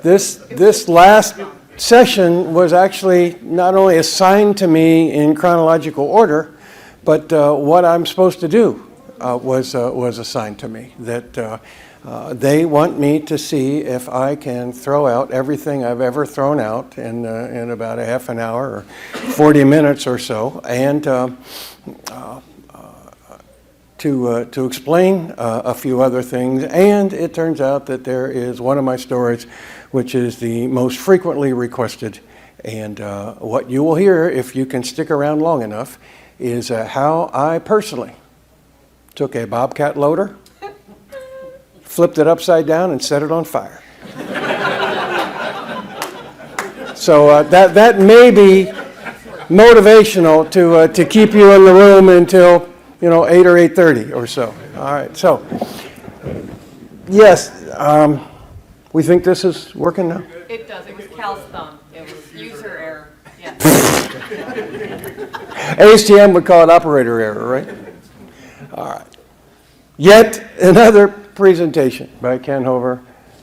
this last session was actually not only assigned to me in chronological order, but what I'm supposed to do was assigned to me. That they want me to see if I can throw out everything I've ever thrown out in about a half an hour or 40 minutes or so, and to explain a few other things. And it turns out that there is one of my stories which is the most frequently requested, and what you will hear if you can stick around long enough is how I personally took a Bobcat loader, flipped it upside down, and set it on fire. So that may be motivational to keep you in the room until 8 or 8:30 or so. All right. So yes, we think this is working now. It does. It was Cal's thumb. It was user error. Yeah. ASTM would call it operator error, right? All right. Yet another presentation by Ken Hover,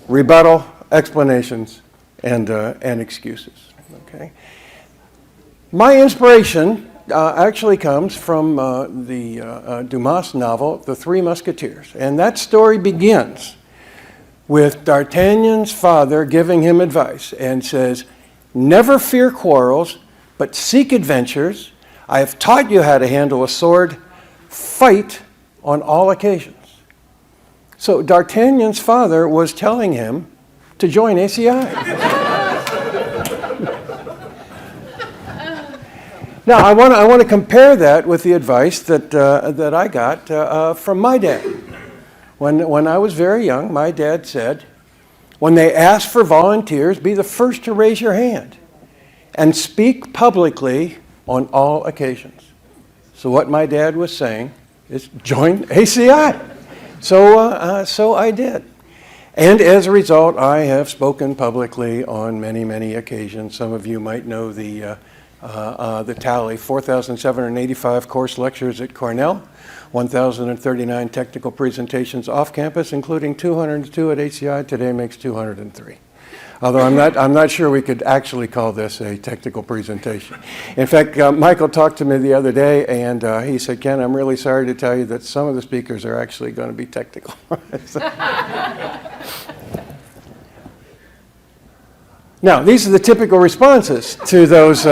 rebuttal, explanations, and excuses. Okay. My inspiration actually comes from the Dumas novel, The Three Musketeers, and that story begins with D'Artagnan's father giving him advice and says, "Never fear quarrels, but seek adventures. I have taught you how to handle a sword. Fight on all occasions." So D'Artagnan's father was telling him to join ACI. Now, I want to compare that with the advice that I got from my dad. When I was very young, my dad said, when they ask for volunteers, be the first to raise your hand and speak publicly on all occasions. So what my dad was saying is join ACI. So I did. And as a result, I have spoken publicly on many, many occasions. Some of you might know the tally: 4,785 course lectures at Cornell, 1,039 technical presentations off campus, including 202 at ACI. Today makes 203. Although I'm not sure we could actually call this a technical presentation. In fact, Michael talked to me the other day, and he said, "Ken, I'm really sorry to tell you that some of the speakers are actually going to be technical." Now, these are the typical responses to those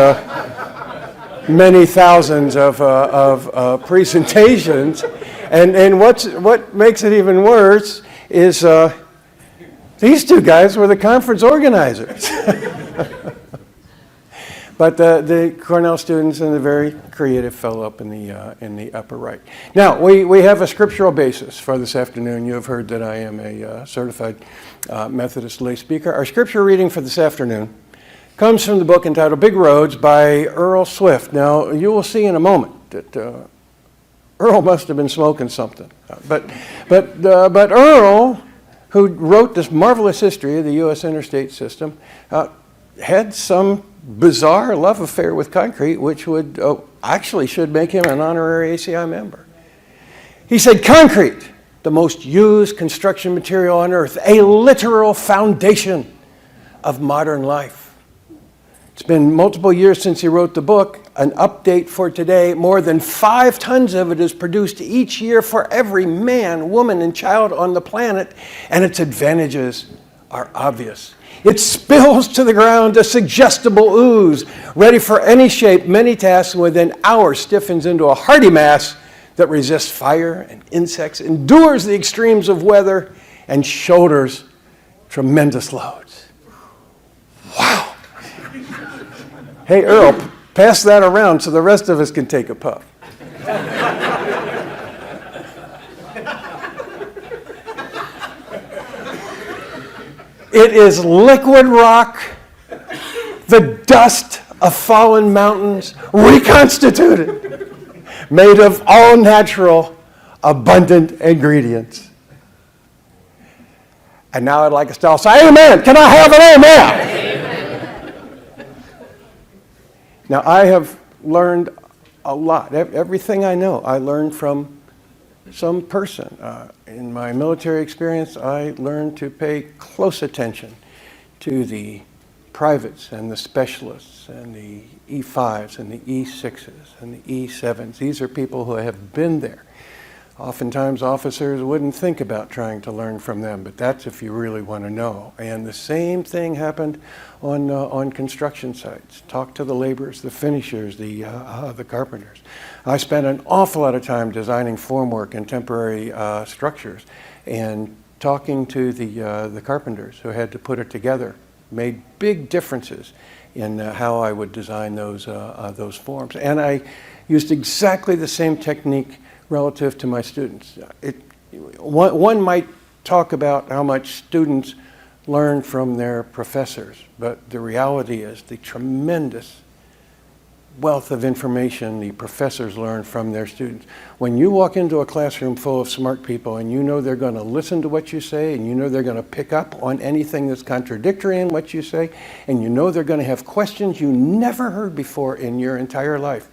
many thousands of presentations, and what makes it even worse is these two guys were the conference organizers. But the Cornell students and the very creative fellow up in the upper right. Now, we have a scriptural basis for this afternoon. You have heard that I am a certified Methodist lay speaker. Our scripture reading for this afternoon comes from the book entitled Big Roads by Earl Swift. Now, you will see in a moment that Earl must have been smoking something. But Earl, who wrote this marvelous history of the U.S. interstate system, had some bizarre love affair with concrete, which would actually should make him an honorary ACI member. He said, "Concrete, the most used construction material on earth, a literal foundation of modern life." It's been multiple years since he wrote the book. An update for today: more than 5 tons of it is produced each year for every man, woman, and child on the planet, and its advantages are obvious. It spills to the ground a suggestible ooze, ready for any shape, many tasks, and within hours stiffens into a hardy mass that resists fire and insects, endures the extremes of weather, and shoulders tremendous loads. Wow. Hey, Earl, pass that around so the rest of us can take a puff. It is liquid rock, the dust of fallen mountains, reconstituted, made of all natural, abundant ingredients. And now I'd like us to all say, "Amen." Can I have an amen? Amen. Now, I have learned a lot. Everything I know, I learned from some person. In my military experience, I learned to pay close attention to the privates and the specialists and the E5s and the E6s and the E7s. These are people who have been there. Oftentimes officers wouldn't think about trying to learn from them, but that's if you really want to know. And the same thing happened on construction sites. Talk to the laborers, the finishers, the carpenters. I spent an awful lot of time designing formwork and temporary structures, and talking to the carpenters who had to put it together made big differences in how I would design those forms. And I used exactly the same technique relative to my students. One might talk about how much students learn from their professors, but the reality is the tremendous wealth of information the professors learn from their students. When you walk into a classroom full of smart people and you know they're going to listen to what you say, and you know they're going to pick up on anything that's contradictory in what you say, and you know they're going to have questions you never heard before in your entire life,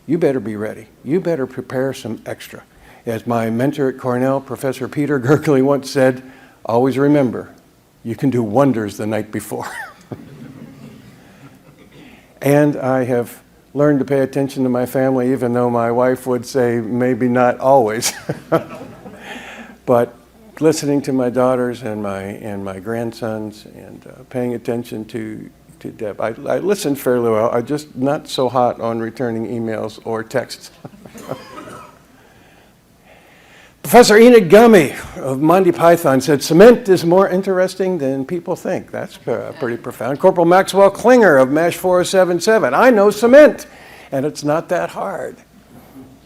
you better be ready. You better prepare some extra. As my mentor at Cornell, Professor Peter Gerkley, once said, always remember, you can do wonders the night before. And I have learned to pay attention to my family, even though my wife would say maybe not always. But listening to my daughters and my grandsons and paying attention to Deb. I listened fairly well. I'm just not so hot on returning emails or texts. Professor Enid Gummy of Monty Python said, cement is more interesting than people think. That's pretty profound. Corporal Maxwell Klinger of MASH 4077. I know cement, and it's not that hard.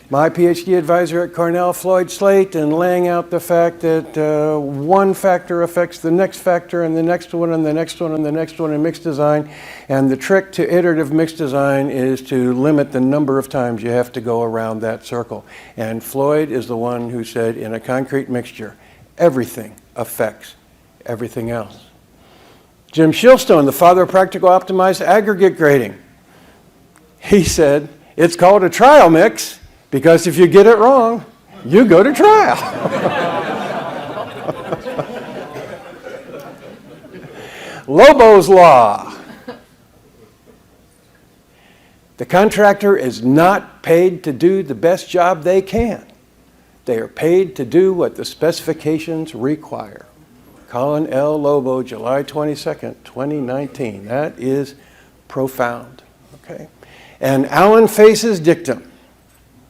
My PhD advisor at Cornell, Floyd Slate, in laying out the fact that one factor affects the next factor and the next one and the next one and the next one in mixed design. And the trick to iterative mixed design is to limit the number of times you have to go around that circle. And Floyd is the one who said, in a concrete mixture, everything affects everything else. Jim Shilstone, the father of practical optimized aggregate grading, he said, it's called a trial mix, because if you get it wrong, you go to trial. Lobo's Law. The contractor is not paid to do the best job they can. They are paid to do what the specifications require. Colin L. Lobo, July 22nd, 2019. That is profound. Okay? And Alan Face's dictum.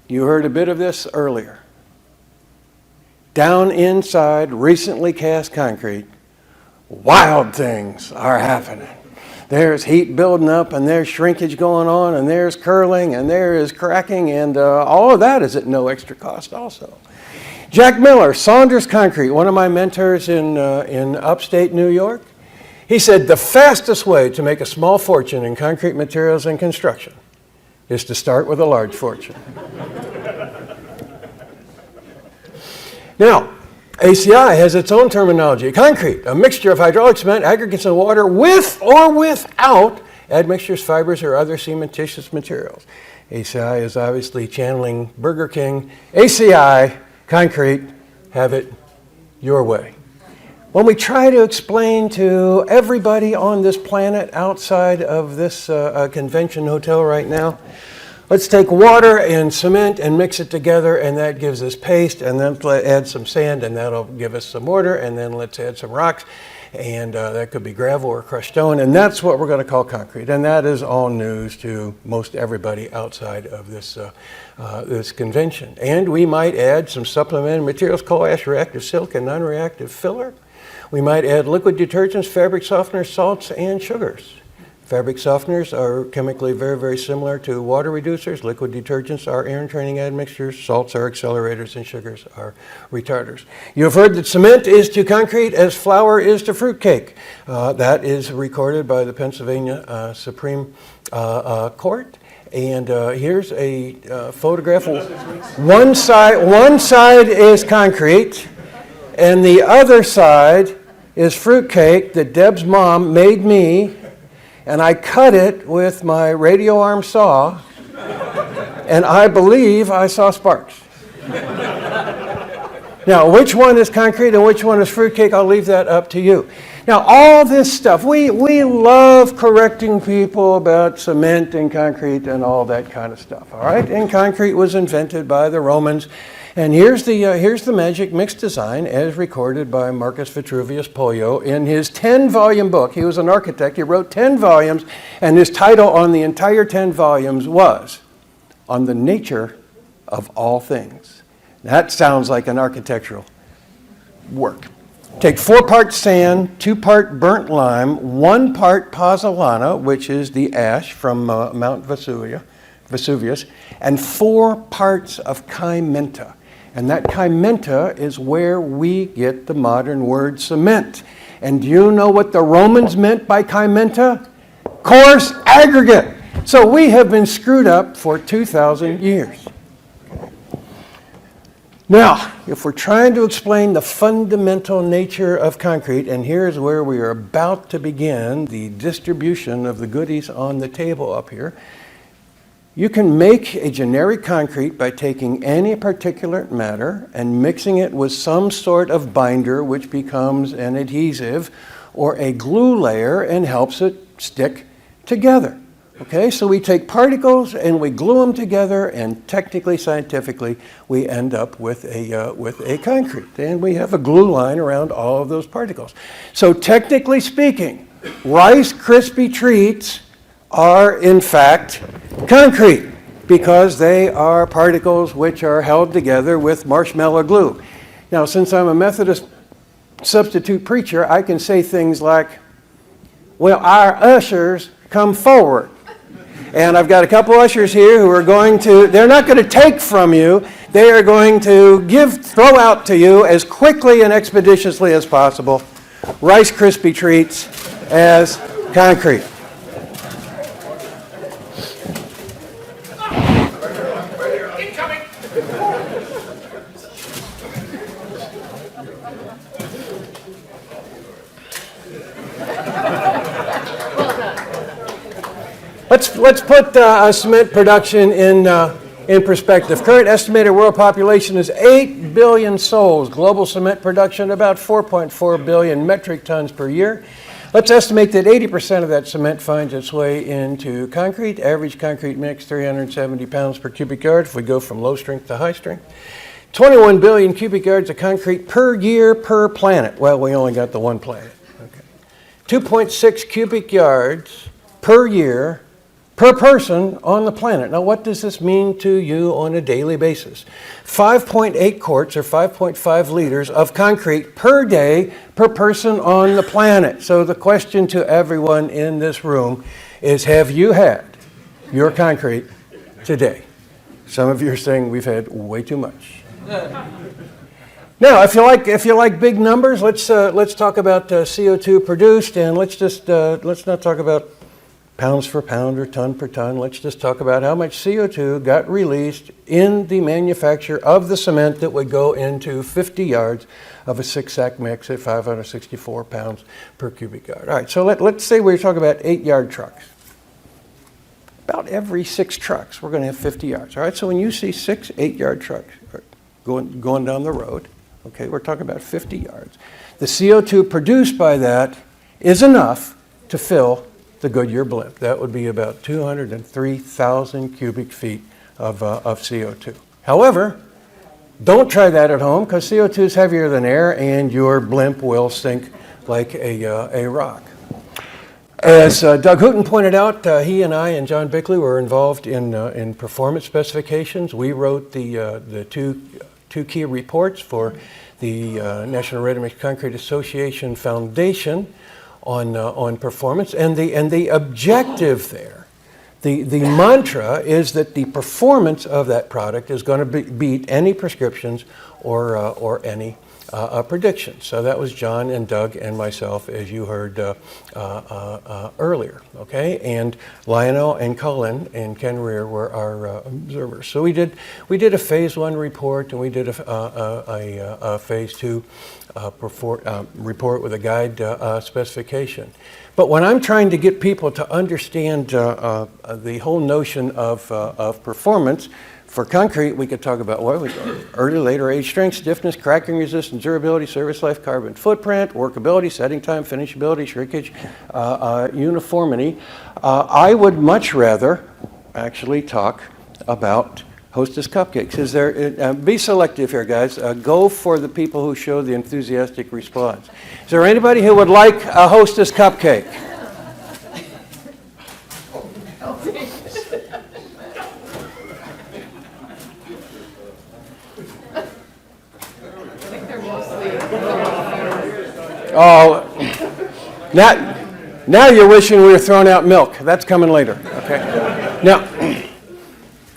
You heard a bit of this earlier. Down inside recently cast concrete, wild things are happening. There's heat building up, and there's shrinkage going on, and there's curling, and there is cracking, and all of that is at no extra cost also. Jack Miller, Saunders Concrete, one of my mentors in upstate New York, he said the fastest way to make a small fortune in concrete materials and construction is to start with a large fortune. Now, ACI has its own terminology. Concrete, a mixture of hydraulic cement, aggregates, and water with or without admixtures, fibers, or other cementitious materials. ACI is obviously channeling Burger King. ACI, concrete, have it your way. When we try to explain to everybody on this planet outside of this convention hotel right now, let's take water and cement and mix it together, and that gives us paste, and then add some sand, and that'll give us some mortar, and then let's add some rocks, and that could be gravel or crushed stone, and that's what we're going to call concrete. And that is all news to most everybody outside of this, this convention. And we might add some supplemented materials, coal ash, reactive silk, and non-reactive filler. We might add liquid detergents, fabric softeners, salts, and sugars. Fabric softeners are chemically very, very similar to water reducers. Liquid detergents are air entraining admixtures. Salts are accelerators, and sugars are retarders. You have heard that cement is to concrete as flour is to fruitcake. That is recorded by the Pennsylvania Supreme Court. And here's a photograph. One side is concrete, and the other side is fruitcake that Deb's mom made me, and I cut it with my radio arm saw, and I believe I saw sparks. Now, which one is concrete and which one is fruitcake, I'll leave that up to you. Now, all this stuff, we love correcting people about cement and concrete and all that kind of stuff, all right? And concrete was invented by the Romans. And here's the magic mixed design as recorded by Marcus Vitruvius Pollio in his 10-volume book. He was an architect. He wrote 10 volumes, and his title on the entire 10 volumes was On the Nature of All Things. That sounds like an architectural work. Take 4 parts sand, 2 parts burnt lime, 1 part pozzolana, which is the ash from Mount Vesuvius, and 4 parts of caimenta. And that caimenta is where we get the modern word cement. And do you know what the Romans meant by caimenta? Coarse aggregate. So we have been screwed up for 2,000 years. Now, if we're trying to explain the fundamental nature of concrete, and here's where we are about to begin the distribution of the goodies on the table up here, you can make a generic concrete by taking any particulate matter and mixing it with some sort of binder which becomes an adhesive or a glue layer and helps it stick together. Okay, so we take particles and we glue them together, and technically, scientifically, we end up with a concrete. And we have a glue line around all of those particles. So technically speaking, Rice Krispie treats are in fact concrete because they are particles which are held together with marshmallow glue. Now, since I'm a Methodist substitute preacher, I can say things like, well, our ushers come forward. And I've got a couple ushers here who are they're not going to take from you, they are going to throw out to you as quickly and expeditiously as possible Rice Krispie treats as concrete. Let's put cement production in perspective. Current estimated world population is 8 billion souls. Global cement production about 4.4 billion metric tons per year. Let's estimate that 80% of that cement finds its way into concrete. Average concrete mix 370 pounds per cubic yard if we go from low strength to high strength. 21 billion cubic yards of concrete per year per planet. Well, we only got the one planet. Okay. 2.6 cubic yards per year per person on the planet. Now, what does this mean to you on a daily basis? 5.8 quarts or 5.5 liters of concrete per day per person on the planet. So the question to everyone in this room is, have you had your concrete today? Some of you are saying we've had way too much. Now, if you like big numbers, let's talk about CO2 produced, and let's not talk about pounds per pound or ton per ton. Let's just talk about how much CO2 got released in the manufacture of the cement that would go into 50 yards of a 6-sack mix at 564 pounds per cubic yard. All right, so let's say we're talking about 8-yard trucks. About every 6 trucks, we're going to have 50 yards. All right, so when you see 6 8-yard trucks going down the road, okay, we're talking about 50 yards. The CO2 produced by that is enough to fill the Goodyear blimp. That would be about 203,000 cubic feet of CO2. However, don't try that at home because CO2 is heavier than air and your blimp will sink like a rock. As Doug Hooten pointed out, he and I and John Bickley were involved in performance specifications. We wrote the two key reports for the National Ready Mix Concrete Association Foundation on performance, and the objective there, the mantra is that the performance of that product is going to beat any prescriptions or any predictions. So that was John and Doug and myself, as you heard earlier. Okay, and Lionel and Cullen and Ken Rear were our observers. So we did a phase 1 report, and we did a phase 2 report with a guide specification. But when I'm trying to get people to understand the whole notion of performance, for concrete, we could talk about early, later age strength, stiffness, cracking resistance, durability, service life, carbon footprint, workability, setting time, finishability, shrinkage, uniformity. I would much rather actually talk about Hostess cupcakes. Is there? Be selective here, guys. Go for the people who show the enthusiastic response. Is there anybody who would like a Hostess cupcake? Oh, now you're wishing we were throwing out milk. That's coming later. Okay. Now,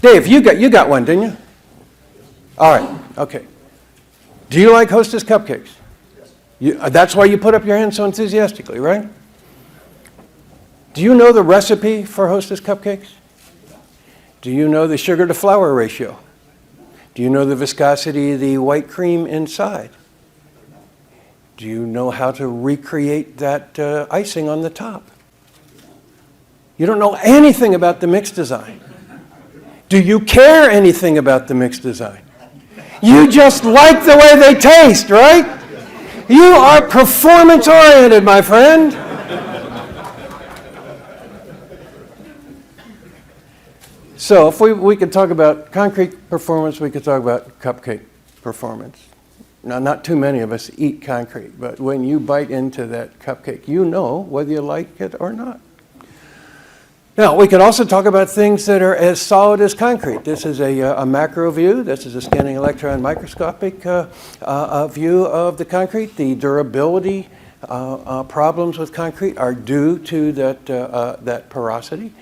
Dave, you got one, didn't you? All right. Okay. Do you like Hostess cupcakes? That's why you put up your hand so enthusiastically, right? Do you know the recipe for Hostess cupcakes? Do you know the sugar to flour ratio? Do you know the viscosity of the white cream inside? Do you know how to recreate that icing on the top? You don't know anything about the mix design. Do you care anything about the mix design? You just like the way they taste, right? You are performance-oriented, my friend. So if we could talk about concrete performance, we could talk about cupcake performance. Now, not too many of us eat concrete, but when you bite into that cupcake, you know whether you like it or not. Now, we could also talk about things that are as solid as concrete. This is a macro view. This is a scanning electron microscopic view of the concrete. The durability problems with concrete are due to that porosity.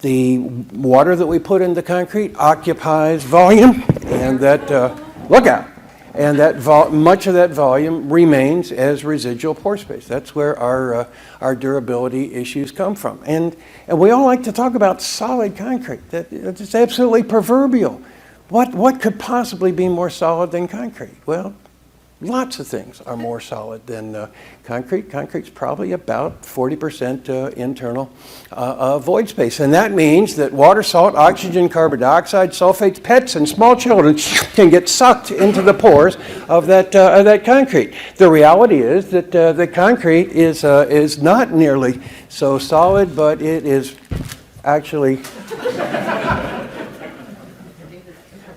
The water that we put into concrete occupies volume, and that, look out. And that much of that volume remains as residual pore space. That's where our durability issues come from. And we all like to talk about solid concrete. It's absolutely proverbial. What could possibly be more solid than concrete? Well, lots of things are more solid than concrete. Concrete's probably about 40% internal void space. And that means that water, salt, oxygen, carbon dioxide, sulfates, pets, and small children can get sucked into the pores of that concrete. The reality is that the concrete is not nearly so solid, but it is actually...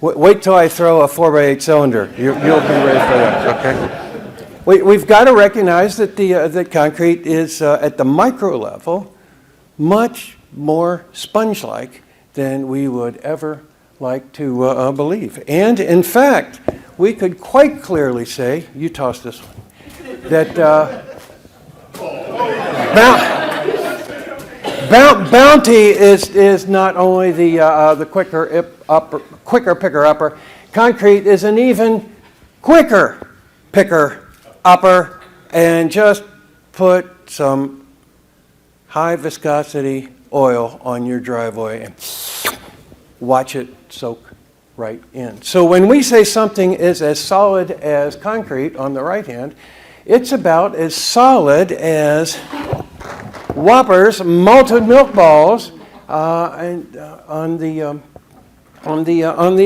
Wait till I throw a 4x8 cylinder. You'll be ready for that, okay? We've got to recognize that that concrete is, at the micro level, much more sponge-like than we would ever like to believe. And, in fact, we could quite clearly say, you toss this one, that bounty is not only the quicker picker-upper. Concrete is an even quicker picker-upper, and just put some high-viscosity oil on your driveway and watch it soak right in. So when we say something is as solid as concrete on the right hand, it's about as solid as Whoppers, malted milk balls, and on the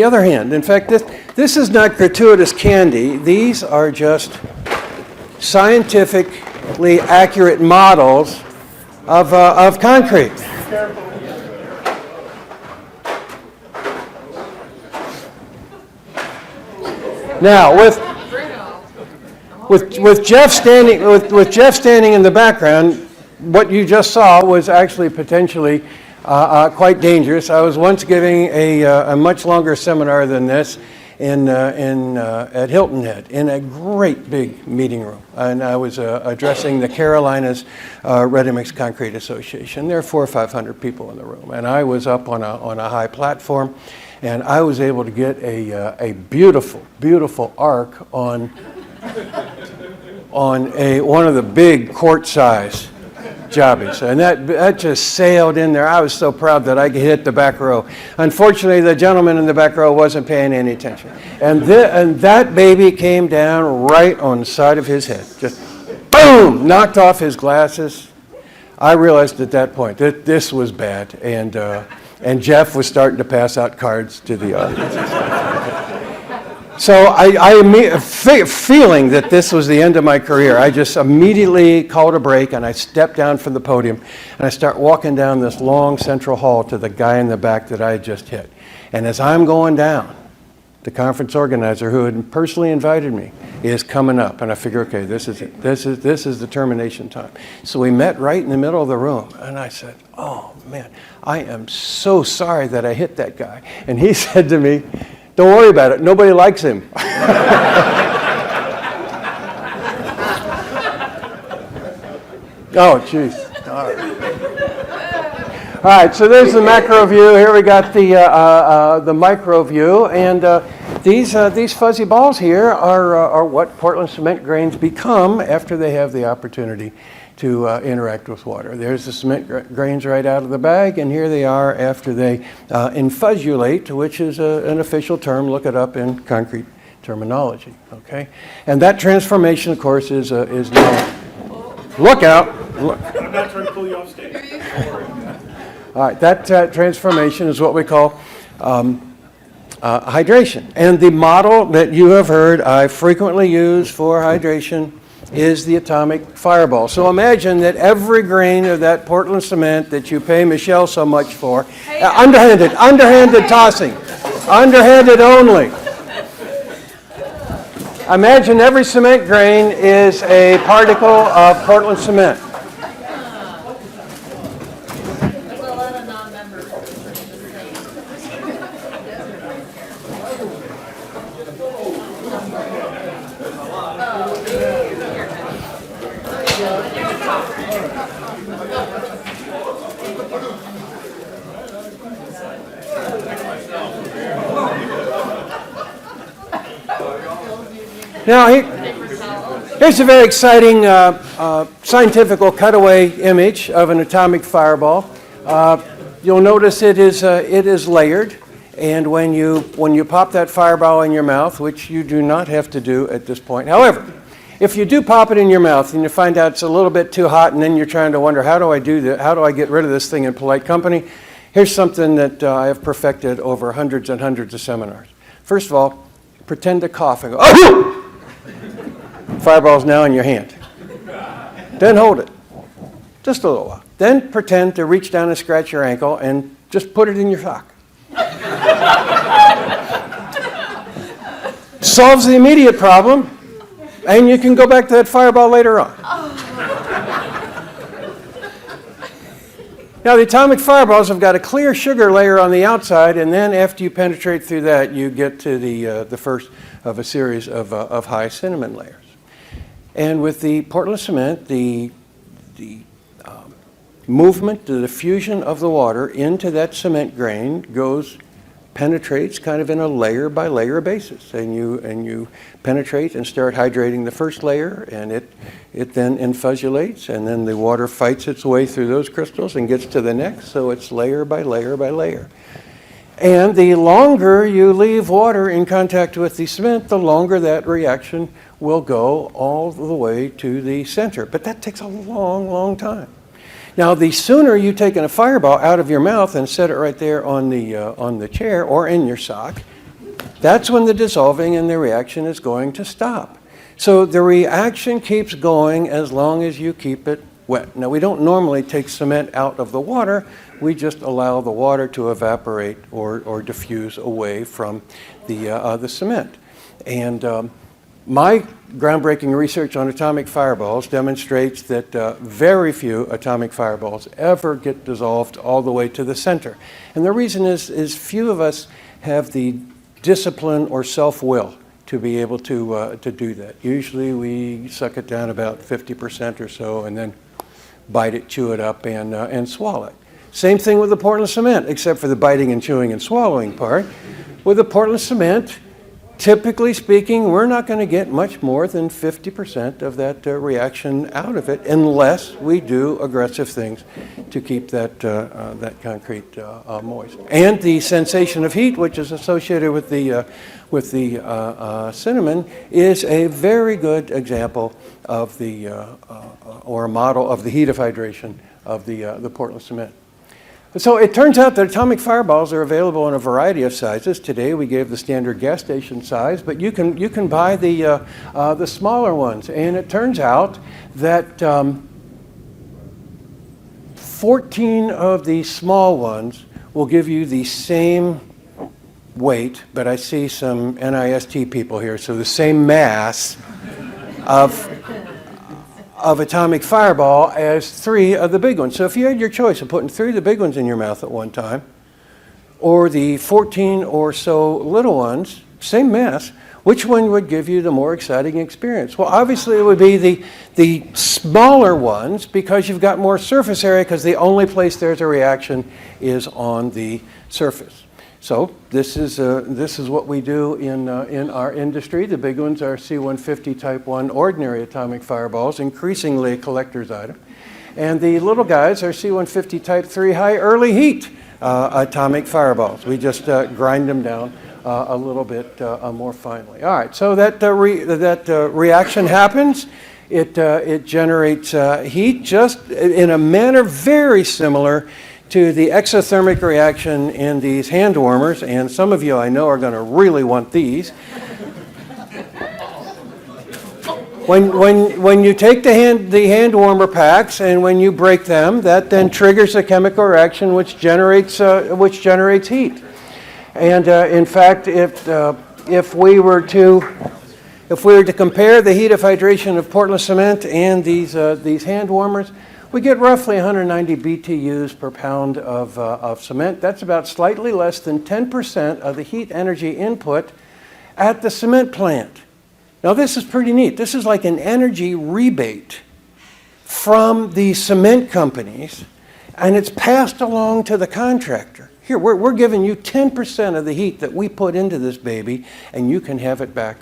other hand. In fact, this is not gratuitous candy. These are just scientifically accurate models of concrete. Now, with Jeff standing in the background, what you just saw was actually potentially quite dangerous. I was once giving a much longer seminar than this at Hilton Head in a great big meeting room, and I was addressing the Carolinas Ready Mix Concrete Association. There are 400 or 500 people in the room, and I was up on a high platform, and I was able to get a beautiful arc on one of the big quart-size jobbies, and that just sailed in there. I was so proud that I could hit the back row. Unfortunately, the gentleman in the back row wasn't paying any attention, and that baby came down right on the side of his head, just boom, knocked off his glasses. I realized at that point that this was bad, and Jeff was starting to pass out cards to the audience. So feeling that this was the end of my career, I just immediately called a break, and I stepped down from the podium, and I start walking down this long central hall to the guy in the back that I had just hit. And as I'm going down, the conference organizer who had personally invited me is coming up, and I figure, okay, this is it. This is the termination time. So we met right in the middle of the room, and I said, oh man, I am so sorry that I hit that guy. And he said to me, don't worry about it, nobody likes him. Oh, jeez. All right, so there's the macro view. Here we got the micro view, and these fuzzy balls here are what Portland cement grains become after they have the opportunity to interact with water. There's the cement grains right out of the bag, and here they are after they infussulate, which is an official term. Look it up in concrete terminology. Okay, and that transformation, of course, is now. Look out! Look. I'm not trying to pull you off stage. All right, that transformation is what we call hydration. And the model that you have heard I frequently use for hydration is the atomic fireball. So imagine that every grain of that Portland cement that you pay Michelle so much for, underhanded tossing, underhanded only. Imagine every cement grain is a particle of Portland cement. There's a lot of non-members. Now, here's a very exciting scientific cutaway image of an atomic fireball. You'll notice it is layered, and when you pop that fireball in your mouth, which you do not have to do at this point. However, if you do pop it in your mouth and you find out it's a little bit too hot, and then you're trying to wonder, how do I do that? How do I get rid of this thing in polite company? Here's something that I have perfected over hundreds and hundreds of seminars. First of all, pretend to cough and go, oh! Fireball's now in your hand. Then hold it, just a little while. Then pretend to reach down and scratch your ankle and just put it in your sock. Solves the immediate problem, and you can go back to that fireball later on. Now, the atomic fireballs have got a clear sugar layer on the outside, and then after you penetrate through that, you get to the first of a series of high cinnamon layers. And with the Portland cement, the movement, the diffusion of the water into that cement grain penetrates kind of in a layer by layer basis, and you penetrate and start hydrating the first layer, and it then infusulates, and then the water fights its way through those crystals and gets to the next, so it's layer by layer by layer. And the longer you leave water in contact with the cement, the longer that reaction will go all the way to the center. But that takes a long, long time. Now, the sooner you take a fireball out of your mouth and set it right there on the chair or in your sock, that's when the dissolving and the reaction is going to stop. So the reaction keeps going as long as you keep it wet. Now, we don't normally take cement out of the water. We just allow the water to evaporate or diffuse away from the cement. And my groundbreaking research on atomic fireballs demonstrates that very few atomic fireballs ever get dissolved all the way to the center. And the reason is few of us have the discipline or self-will to be able to do that. Usually we suck it down about 50% or so and then bite it, chew it up, and swallow it. Same thing with the Portland cement, except for the biting and chewing and swallowing part. With the Portland cement, typically speaking, we're not going to get much more than 50% of that reaction out of it unless we do aggressive things to keep that concrete moist. And the sensation of heat, which is associated with the cinnamon, is a very good example of or a model of the heat of hydration of the Portland cement. So it turns out that atomic fireballs are available in a variety of sizes. Today we gave the standard gas station size, but you can buy the smaller ones. And it turns out that 14 of these small ones will give you the same weight, but I see some NIST people here, so the same mass of atomic fireball as 3 of the big ones. So if you had your choice of putting 3 of the big ones in your mouth at one time, or the 14 or so little ones, same mass, which one would give you the more exciting experience? Well, obviously it would be the smaller ones, because you've got more surface area, because the only place there's a reaction is on the surface. So this is what we do in our industry. The big ones are C-150 Type 1 ordinary atomic fireballs, increasingly a collector's item. And the little guys are C-150 Type 3 high early heat atomic fireballs. We just grind them down a little bit more finely. All right, so that reaction happens. It generates heat just in a manner very similar to the exothermic reaction in these hand warmers, and some of you I know are going to really want these. When you take the hand warmer packs and when you break them, that then triggers a chemical reaction which generates heat. And in fact, if we were to compare the heat of hydration of Portland cement and these hand warmers, we get roughly 190 BTUs per pound of cement. That's about slightly less than 10% of the heat energy input at the cement plant. Now this is pretty neat. This is like an energy rebate from the cement companies, and it's passed along to the contractor. Here, we're giving you 10% of the heat that we put into this baby, and you can have it back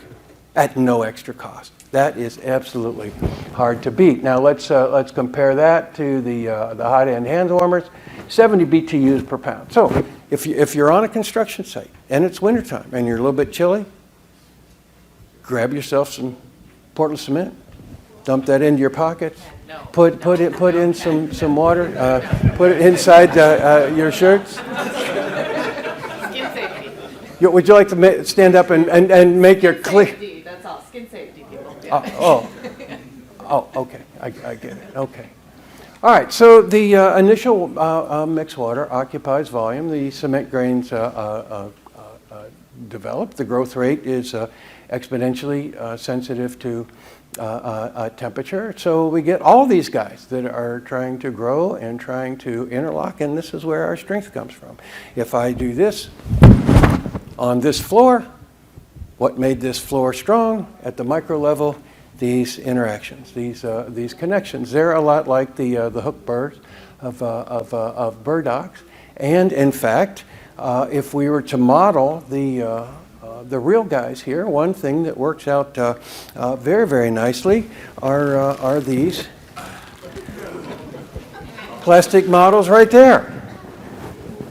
at no extra cost. That is absolutely hard to beat. Now let's compare that to the hot end hand warmers, 70 BTUs per pound. So if you're on a construction site and it's wintertime and you're a little bit chilly, grab yourself some Portland cement, dump that into your pockets, put in some water, put it inside your shirts. Skin safety. Would you like to stand up and make your clear? Safety, that's all. Skin safety, people. Okay. I get it. Okay. All right. So the initial mixed water occupies volume. The cement grains develop. The growth rate is exponentially sensitive to temperature. So we get all these guys that are trying to grow and trying to interlock, and this is where our strength comes from. If I do this on this floor, what made this floor strong at the micro level? These interactions, these connections. They're a lot like the hook burrs of burdocks. And in fact, if we were to model the real guys here, one thing that works out very, very nicely are these plastic models right there.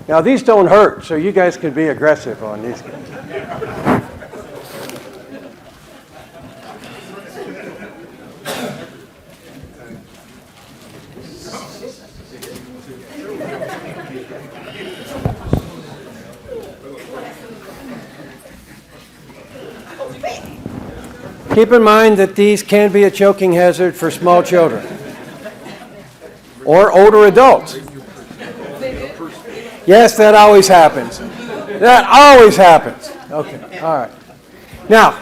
Now these don't hurt, so you guys can be aggressive on these guys. Keep in mind that these can be a choking hazard for small children or older adults. Yes, that always happens. That always happens. Okay, all right. Now,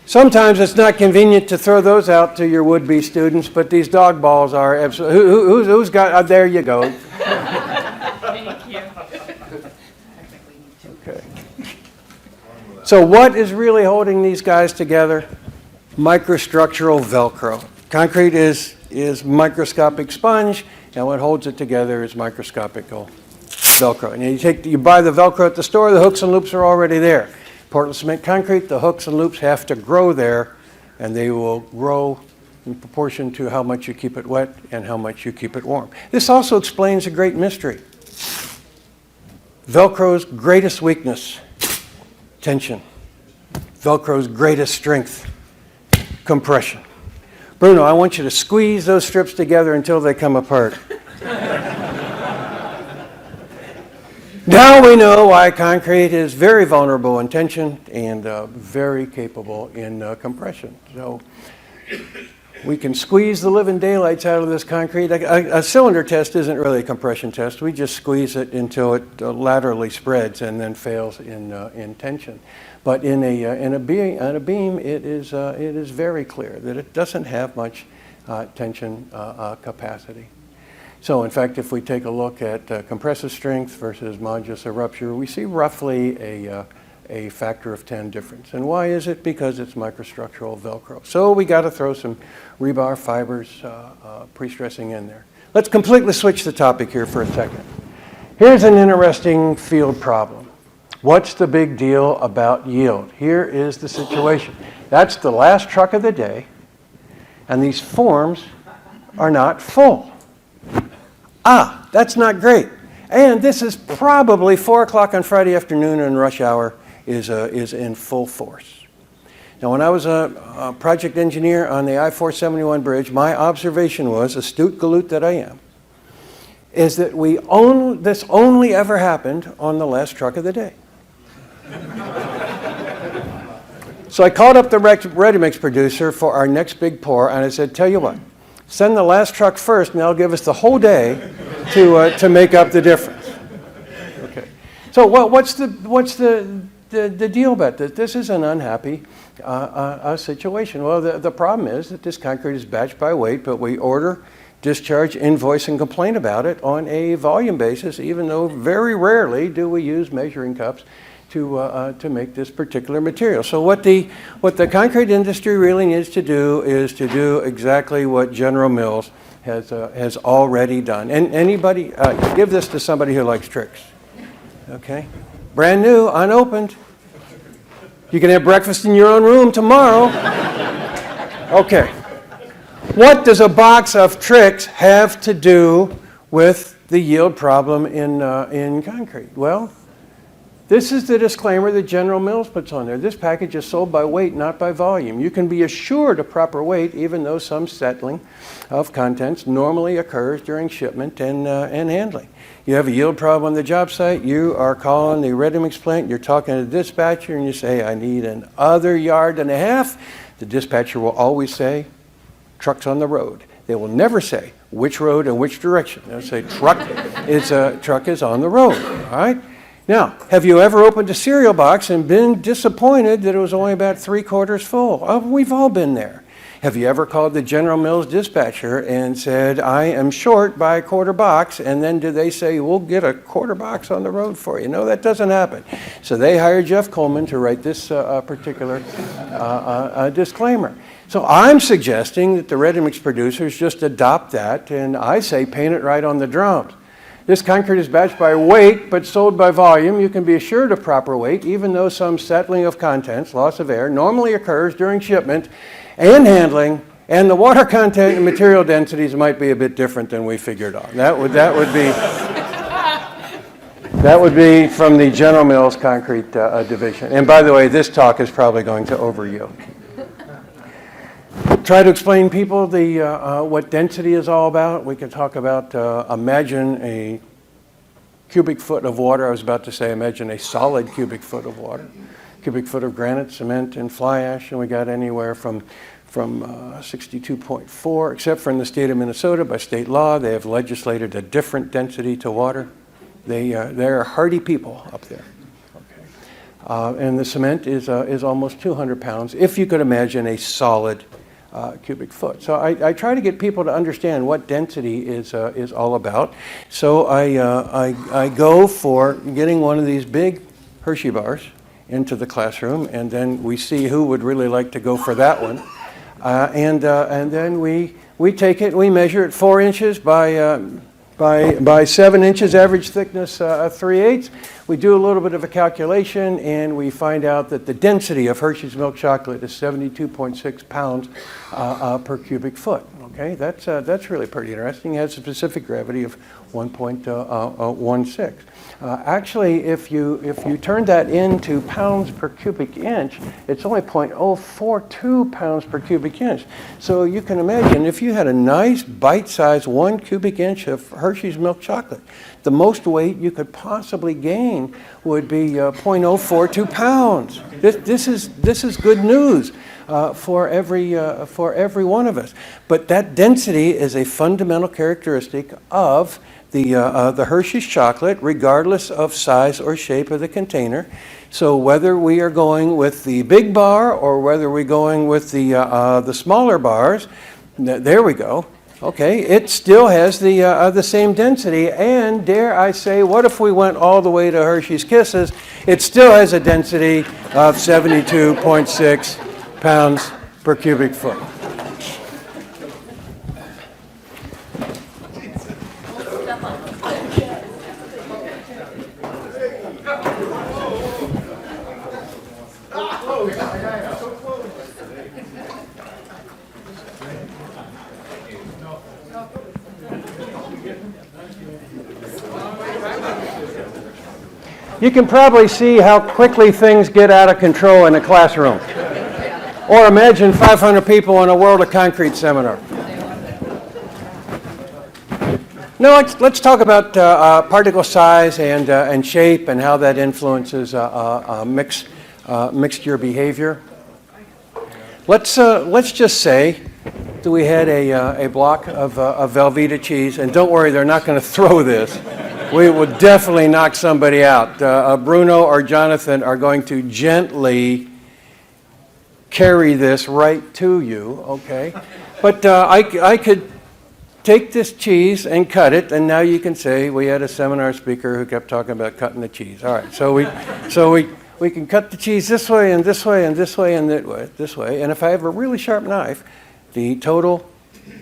sometimes it's not convenient to throw those out to your would-be students, but these dog balls are absolutely. Who's got? There you go. Thank you. Okay. So what is really holding these guys together? Microstructural Velcro. Concrete is microscopic sponge, and what holds it together is microscopic Velcro. And you buy the Velcro at the store, the hooks and loops are already there. Portland cement concrete, the hooks and loops have to grow there, and they will grow in proportion to how much you keep it wet and how much you keep it warm. This also explains a great mystery. Velcro's greatest weakness, tension. Velcro's greatest strength, compression. Bruno, I want you to squeeze those strips together until they come apart. Now we know why concrete is very vulnerable in tension and very capable in compression. So we can squeeze the living daylights out of this concrete. A cylinder test isn't really a compression test. We just squeeze it until it laterally spreads and then fails in tension. But in a beam, it is very clear that it doesn't have much tension capacity. So in fact, if we take a look at compressive strength versus modulus of rupture, we see roughly a factor of 10 difference. And why is it? Because it's microstructural Velcro. So we got to throw some rebar fibers pre-stressing in there. Let's completely switch the topic here for a second. Here's an interesting field problem. What's the big deal about yield? Here is the situation. That's the last truck of the day, and these forms are not full. That's not great. And this is probably 4 o'clock on Friday afternoon and rush hour is in full force. Now, when I was a project engineer on the I-471 bridge, my observation was, astute galoot that I am, is that this only ever happened on the last truck of the day. So I called up the ready-mix producer for our next big pour, and I said, tell you what, send the last truck first, and they'll give us the whole day to make up the difference. Okay. So what's the deal about this? This is an unhappy situation. Well, the problem is that this concrete is batched by weight, but we order, discharge, invoice, and complain about it on a volume basis, even though very rarely do we use measuring cups to make this particular material. So what the concrete industry really needs to do is to do exactly what General Mills has already done. And anybody, give this to somebody who likes tricks. Okay? Brand new, unopened. You can have breakfast in your own room tomorrow. Okay. What does a box of tricks have to do with the yield problem in concrete? Well, this is the disclaimer that General Mills puts on there. This package is sold by weight, not by volume. You can be assured of proper weight, even though some settling of contents normally occurs during shipment and handling. You have a yield problem on the job site, you are calling the ready-mix plant, you're talking to the dispatcher, and you say, I need another yard and a half. The dispatcher will always say, truck's on the road. They will never say which road and which direction. They'll say, truck is on the road, all right? Now, have you ever opened a cereal box and been disappointed that it was only about 3/4 full? We've all been there. Have you ever called the General Mills dispatcher and said, I am short by a quarter box, and then do they say, we'll get a quarter box on the road for you? No, that doesn't happen. So they hired Jeff Coleman to write this particular disclaimer. So I'm suggesting that the ready-mix producers just adopt that, and I say paint it right on the drums. This concrete is batched by weight, but sold by volume. You can be assured of proper weight, even though some settling of contents, loss of air, normally occurs during shipment and handling, and the water content and material densities might be a bit different than we figured on. That would be from the General Mills Concrete division. And by the way, this talk is probably going to overyield. Try to explain people what density is all about. We can talk about, imagine a cubic foot of water. I was about to say, imagine a solid cubic foot of water. Cubic foot of granite, cement, and fly ash, and we got anywhere from 62.4, except for in the state of Minnesota, by state law, they have legislated a different density to water. They're hardy people up there. Okay. And the cement is almost 200 pounds, if you could imagine a solid cubic foot. So I try to get people to understand what density is all about. So I go for getting one of these big Hershey bars into the classroom, and then we see who would really like to go for that one. And then we take it, we measure it 4 inches by 7 inches, average thickness 3/8. We do a little bit of a calculation, and we find out that the density of Hershey's milk chocolate is 72.6 pounds per cubic foot. Okay, that's really pretty interesting. It has a specific gravity of 1.16. Actually, if you turn that into pounds per cubic inch, it's only 0.042 pounds per cubic inch. So you can imagine if you had a nice bite-sized 1 cubic inch of Hershey's milk chocolate, the most weight you could possibly gain would be 0.042 pounds. This is good news for every one of us. But that density is a fundamental characteristic of the Hershey's chocolate, regardless of size or shape of the container. So whether we are going with the big bar or whether we're going with the smaller bars, there we go. Okay, it still has the same density, and dare I say, what if we went all the way to Hershey's Kisses? It still has a density of 72.6 pounds per cubic foot. You can probably see how quickly things get out of control in a classroom. Or imagine 500 people in a World of Concrete seminar. Now let's talk about particle size and shape and how that influences mixture behavior. Let's just say that we had a block of Velveeta cheese, and don't worry, they're not going to throw this. We will definitely knock somebody out. Bruno or Jonathan are going to gently carry this right to you, okay? But I could take this cheese and cut it, and now you can say we had a seminar speaker who kept talking about cutting the cheese. All right, so we can cut the cheese this way and this way and this way and this way. And if I have a really sharp knife, the total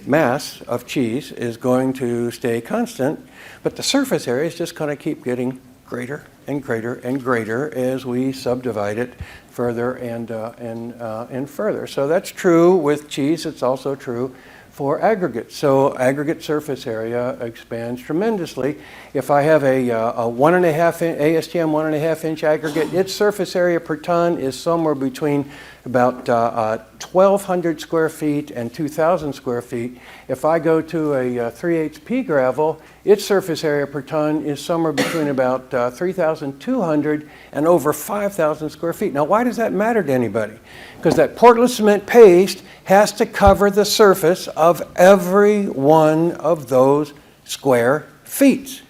mass of cheese is going to stay constant, but the surface area is just going to keep getting greater and greater and greater as we subdivide it further and further. So that's true with cheese. It's also true for aggregate. So aggregate surface area expands tremendously. If I have a ASTM 1.5 inch aggregate, its surface area per ton is somewhere between about 1,200 square feet and 2,000 square feet. If I go to a 3/8 pea gravel, its surface area per ton is somewhere between about 3,200 and over 5,000 square feet. Now, why does that matter to anybody? Because that Portland cement paste has to cover the surface of every one of those square feet.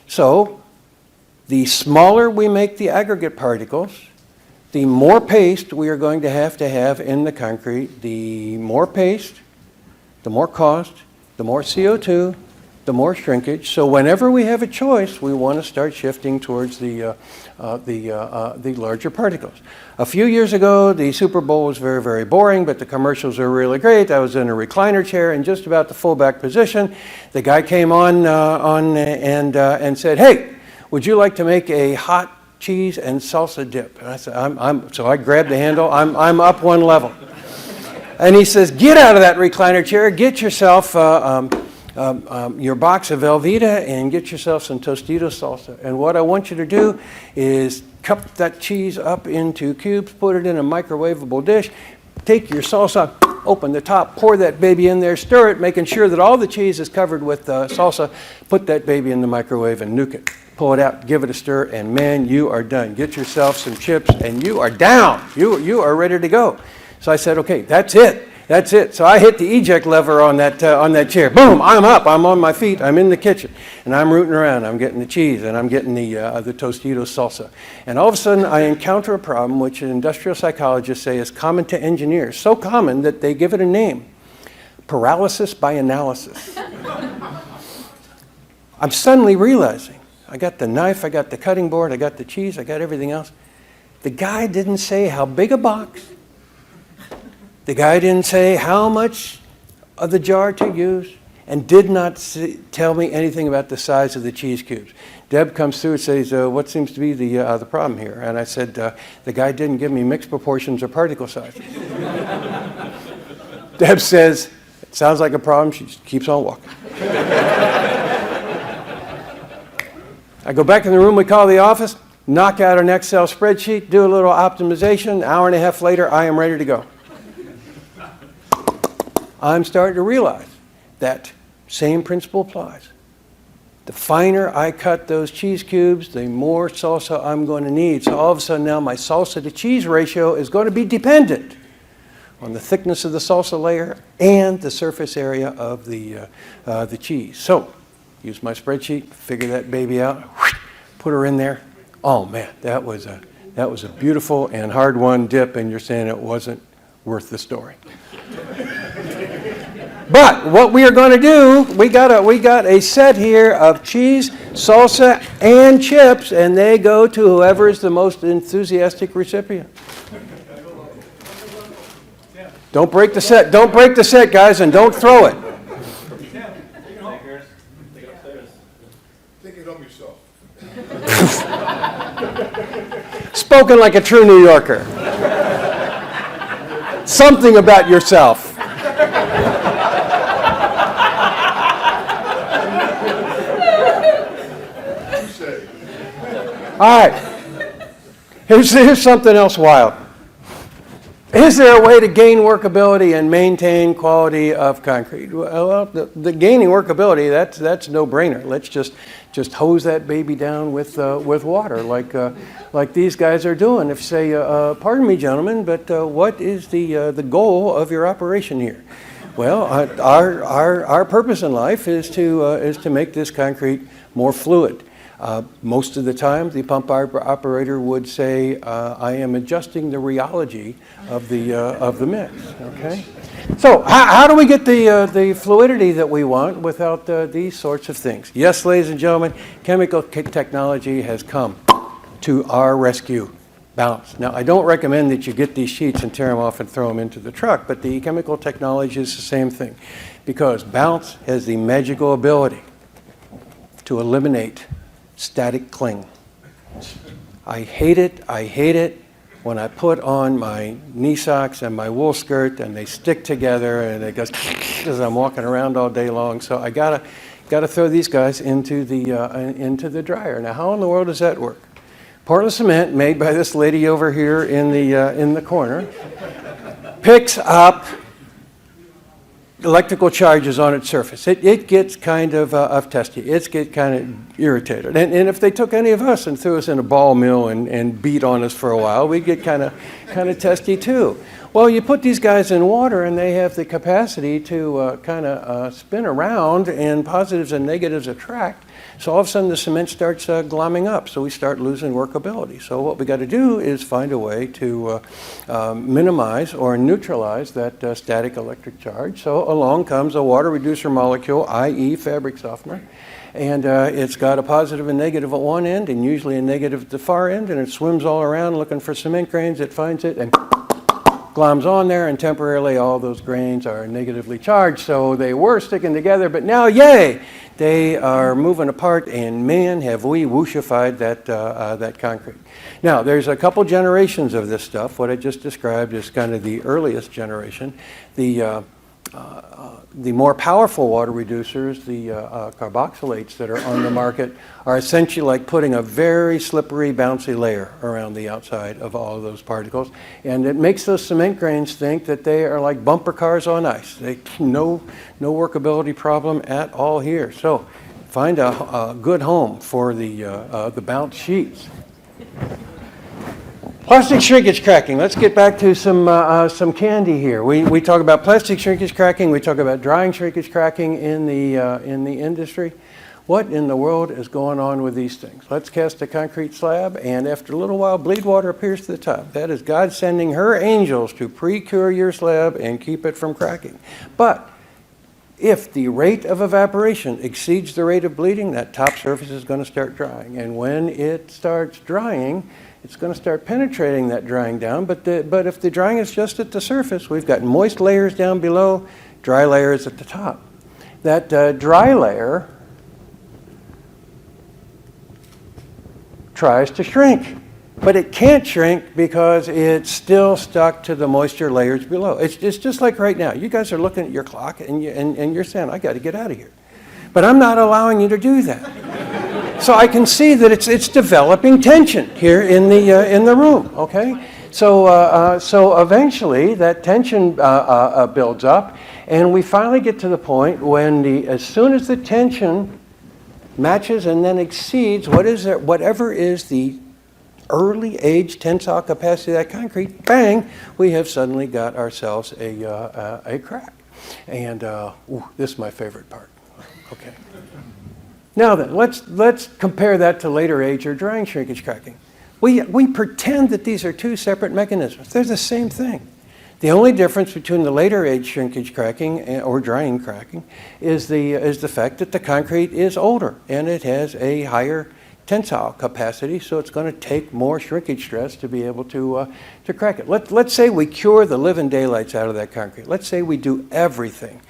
So, the smaller we make the aggregate particles, the more paste we are going to have in the concrete. The more paste, the more cost, the more CO2, the more shrinkage. So whenever we have a choice, we want to start shifting towards the larger particles. A few years ago, the Super Bowl was very, very boring, but the commercials are really great. I was in a recliner chair in just about the fullback position. The guy came on and said, "Hey, would you like to make a hot cheese and salsa dip?" And I said, so I grabbed the handle. I'm up one level. And he says, "Get out of that recliner chair. Get yourself your box of Velveeta and get yourself some Tostitos salsa. And what I want you to do is cut that cheese up into cubes, put it in a microwavable dish, take your salsa, open the top, pour that baby in there, stir it, making sure that all the cheese is covered with salsa, put that baby in the microwave and nuke it. Pull it out, give it a stir, and man, you are done. Get yourself some chips and you are down. You are ready to go." So I said, "Okay, that's it. That's it." So I hit the eject lever on that chair. Boom, I'm up, I'm on my feet, I'm in the kitchen. And I'm rooting around, I'm getting the cheese and I'm getting the Tostitos salsa. And all of a sudden I encounter a problem which industrial psychologists say is common to engineers. So common that they give it a name: paralysis by analysis. I'm suddenly realizing, I got the knife, I got the cutting board, I got the cheese, I got everything else. The guy didn't say how big a box. The guy didn't say how much of the jar to use, and did not tell me anything about the size of the cheese cubes. Deb comes through and says, "What seems to be the problem here?" And I said, "The guy didn't give me mixed proportions or particle sizes." Deb says, Sounds like a problem. She just keeps on walking. I go back in the room we call the office, knock out an Excel spreadsheet, do a little optimization. An hour and a half later, I am ready to go. I'm starting to realize that same principle applies. The finer I cut those cheese cubes, the more salsa I'm going to need. So all of a sudden now my salsa to cheese ratio is going to be dependent on the thickness of the salsa layer and the surface area of the cheese. So use my spreadsheet, figure that baby out, put her in there. Oh man, that was a beautiful and hard-won dip, and you're saying it wasn't worth the story. But what we are going to do, we got a set here of cheese, salsa, and chips, and they go to whoever is the most enthusiastic recipient. Don't break the set. Don't break the set, guys, and don't throw it. Think it of yourself. Spoken like a true New Yorker. Something about yourself. You say. All right. Here's something else wild. Is there a way to gain workability and maintain quality of concrete? Well, the gaining workability, that's no brainer. Let's just hose that baby down with water, like these guys are doing. If you say, pardon me, gentlemen, but what is the goal of your operation here? Well, our purpose in life is to make this concrete more fluid. Most of the time, the pump operator would say, I am adjusting the rheology of the mix, okay? So how do we get the fluidity that we want without these sorts of things? Yes, ladies and gentlemen, chemical technology has come to our rescue. Bounce. Now, I don't recommend that you get these sheets and tear them off and throw them into the truck, but the chemical technology is the same thing, because Bounce has the magical ability to eliminate static cling. I hate it when I put on my knee socks and my wool skirt and they stick together and it goes as I'm walking around all day long. So I gotta throw these guys into the dryer. Now, how in the world does that work? Portland cement, made by this lady over here in the corner, picks up electrical charges on its surface. It gets kind of testy. It gets kind of irritated. And if they took any of us and threw us in a ball mill and beat on us for a while, we'd get kind of testy too. Well, you put these guys in water and they have the capacity to kind of spin around, and positives and negatives attract. So all of a sudden the cement starts glomming up, so we start losing workability. So what we got to do is find a way to minimize or neutralize that static electric charge. So along comes a water reducer molecule, i.e. fabric softener, and it's got a positive and negative at one end and usually a negative at the far end, and it swims all around looking for cement grains. It finds it and gloms on there, and temporarily all those grains are negatively charged. So they were sticking together, but now, yay, they are moving apart, and man, have we whooshified that concrete. Now, there's a couple generations of this stuff. What I just described is kind of the earliest generation. The more powerful water reducers, the carboxylates that are on the market, are essentially like putting a very slippery, bouncy layer around the outside of all of those particles. And it makes those cement grains think that they are like bumper cars on ice. No workability problem at all here. So find a good home for the bounce sheets. Plastic shrinkage cracking. Let's get back to some candy here. We talk about plastic shrinkage cracking. We talk about drying shrinkage cracking in the industry. What in the world is going on with these things? Let's cast a concrete slab, and after a little while, bleed water appears to the top. That is God sending her angels to pre-cure your slab and keep it from cracking. But if the rate of evaporation exceeds the rate of bleeding, that top surface is going to start drying. And when it starts drying, it's going to start penetrating that drying down. But if the drying is just at the surface, we've got moist layers down below, dry layers at the top. That dry layer tries to shrink. but it can't shrink because it's still stuck to the moisture layers below. It's just like right now. You guys are looking at your clock and you're saying, I got to get out of here. But I'm not allowing you to do that. So I can see that it's developing tension here in the room, okay? So eventually that tension builds up, and we finally get to the point when as soon as the tension matches and then exceeds whatever is the early age tensile capacity of that concrete, bang, we have suddenly got ourselves a crack. And this is my favorite part. Okay. Now then, let's compare that to later age or drying shrinkage cracking. We pretend that these are two separate mechanisms. They're the same thing. The only difference between the later age shrinkage cracking or drying cracking is the fact that the concrete is older and it has a higher tensile capacity, so it's going to take more shrinkage stress to be able to crack it. Let's say we cure the living daylights out of that concrete. Let's say we do everything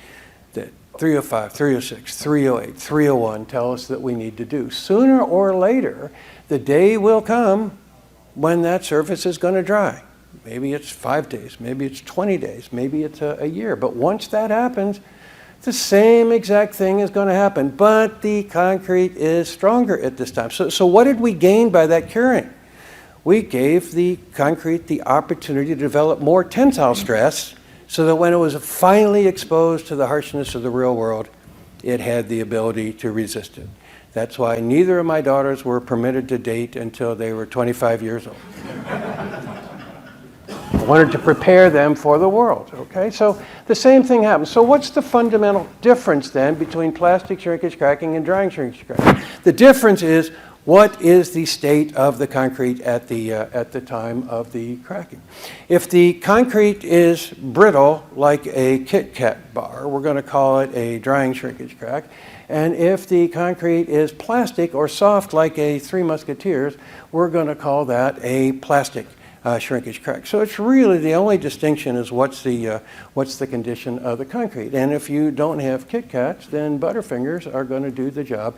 that 305, 306, 308, 301 tell us that we need to do. Sooner or later, the day will come when that surface is going to dry. Maybe it's 5 days, maybe it's 20 days, maybe it's a year. But once that happens, the same exact thing is going to happen, but the concrete is stronger at this time. So what did we gain by that curing? We gave the concrete the opportunity to develop more tensile stress so that when it was finally exposed to the harshness of the real world, it had the ability to resist it. That's why neither of my daughters were permitted to date until they were 25 years old. I wanted to prepare them for the world, okay? So the same thing happens. So what's the fundamental difference then between plastic shrinkage cracking and drying shrinkage cracking? The difference is what is the state of the concrete at the time of the cracking. If the concrete is brittle like a Kit Kat bar, we're going to call it a drying shrinkage crack. And if the concrete is plastic or soft like a Three Musketeers, we're going to call that a plastic shrinkage crack. So it's really the only distinction is what's the condition of the concrete. And if you don't have Kit Kats, then Butterfingers are going to do the job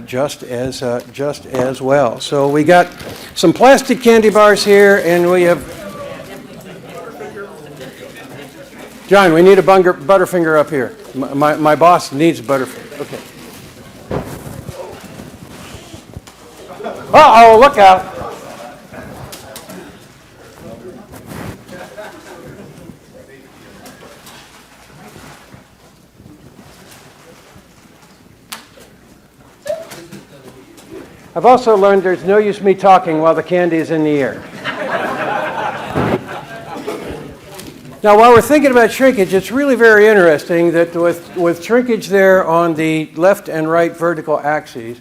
just as well. So we got some plastic candy bars here, and we have John. We need a Butterfinger up here. My boss needs a Butterfinger. Okay. Uh-oh! Look out! I've also learned there's no use me talking while the candy is in the air. Now, while we're thinking about shrinkage, it's really very interesting that with shrinkage there on the left and right vertical axes,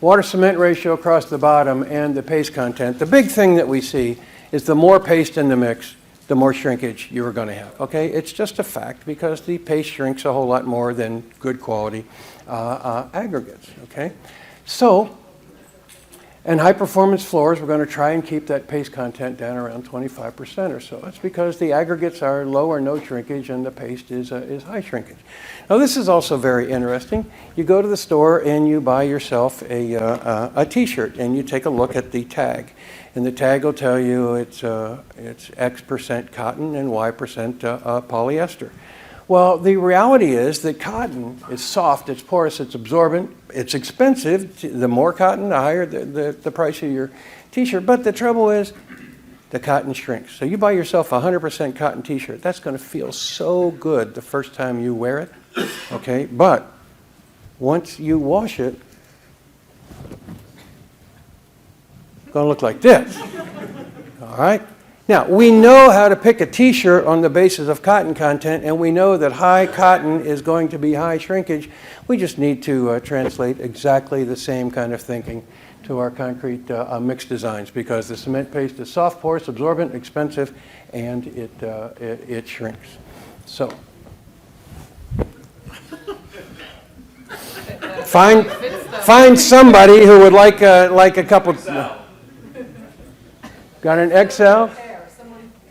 water-cement ratio across the bottom, and the paste content, the big thing that we see is the more paste in the mix, the more shrinkage you're going to have. Okay, it's just a fact because the paste shrinks a whole lot more than good quality aggregates. Okay, so. And high-performance floors, we're going to try and keep that paste content down around 25% or so. That's because the aggregates are low or no shrinkage and the paste is high shrinkage. Now, this is also very interesting. You go to the store and you buy yourself a T-shirt and you take a look at the tag. And the tag will tell you it's X% cotton and Y% polyester. Well, the reality is that cotton is soft, it's porous, it's absorbent, it's expensive. The more cotton, the higher the price of your T-shirt. But the trouble is, the cotton shrinks. So you buy yourself a 100% cotton T-shirt. That's going to feel so good the first time you wear it, okay? But once you wash it, it's going to look like this, all right? Now, we know how to pick a T-shirt on the basis of cotton content, and we know that high cotton is going to be high shrinkage. We just need to translate exactly the same kind of thinking to our concrete mix designs because the cement paste is soft, porous, absorbent, expensive, and it shrinks. So, find somebody who would like a couple. Got an XL?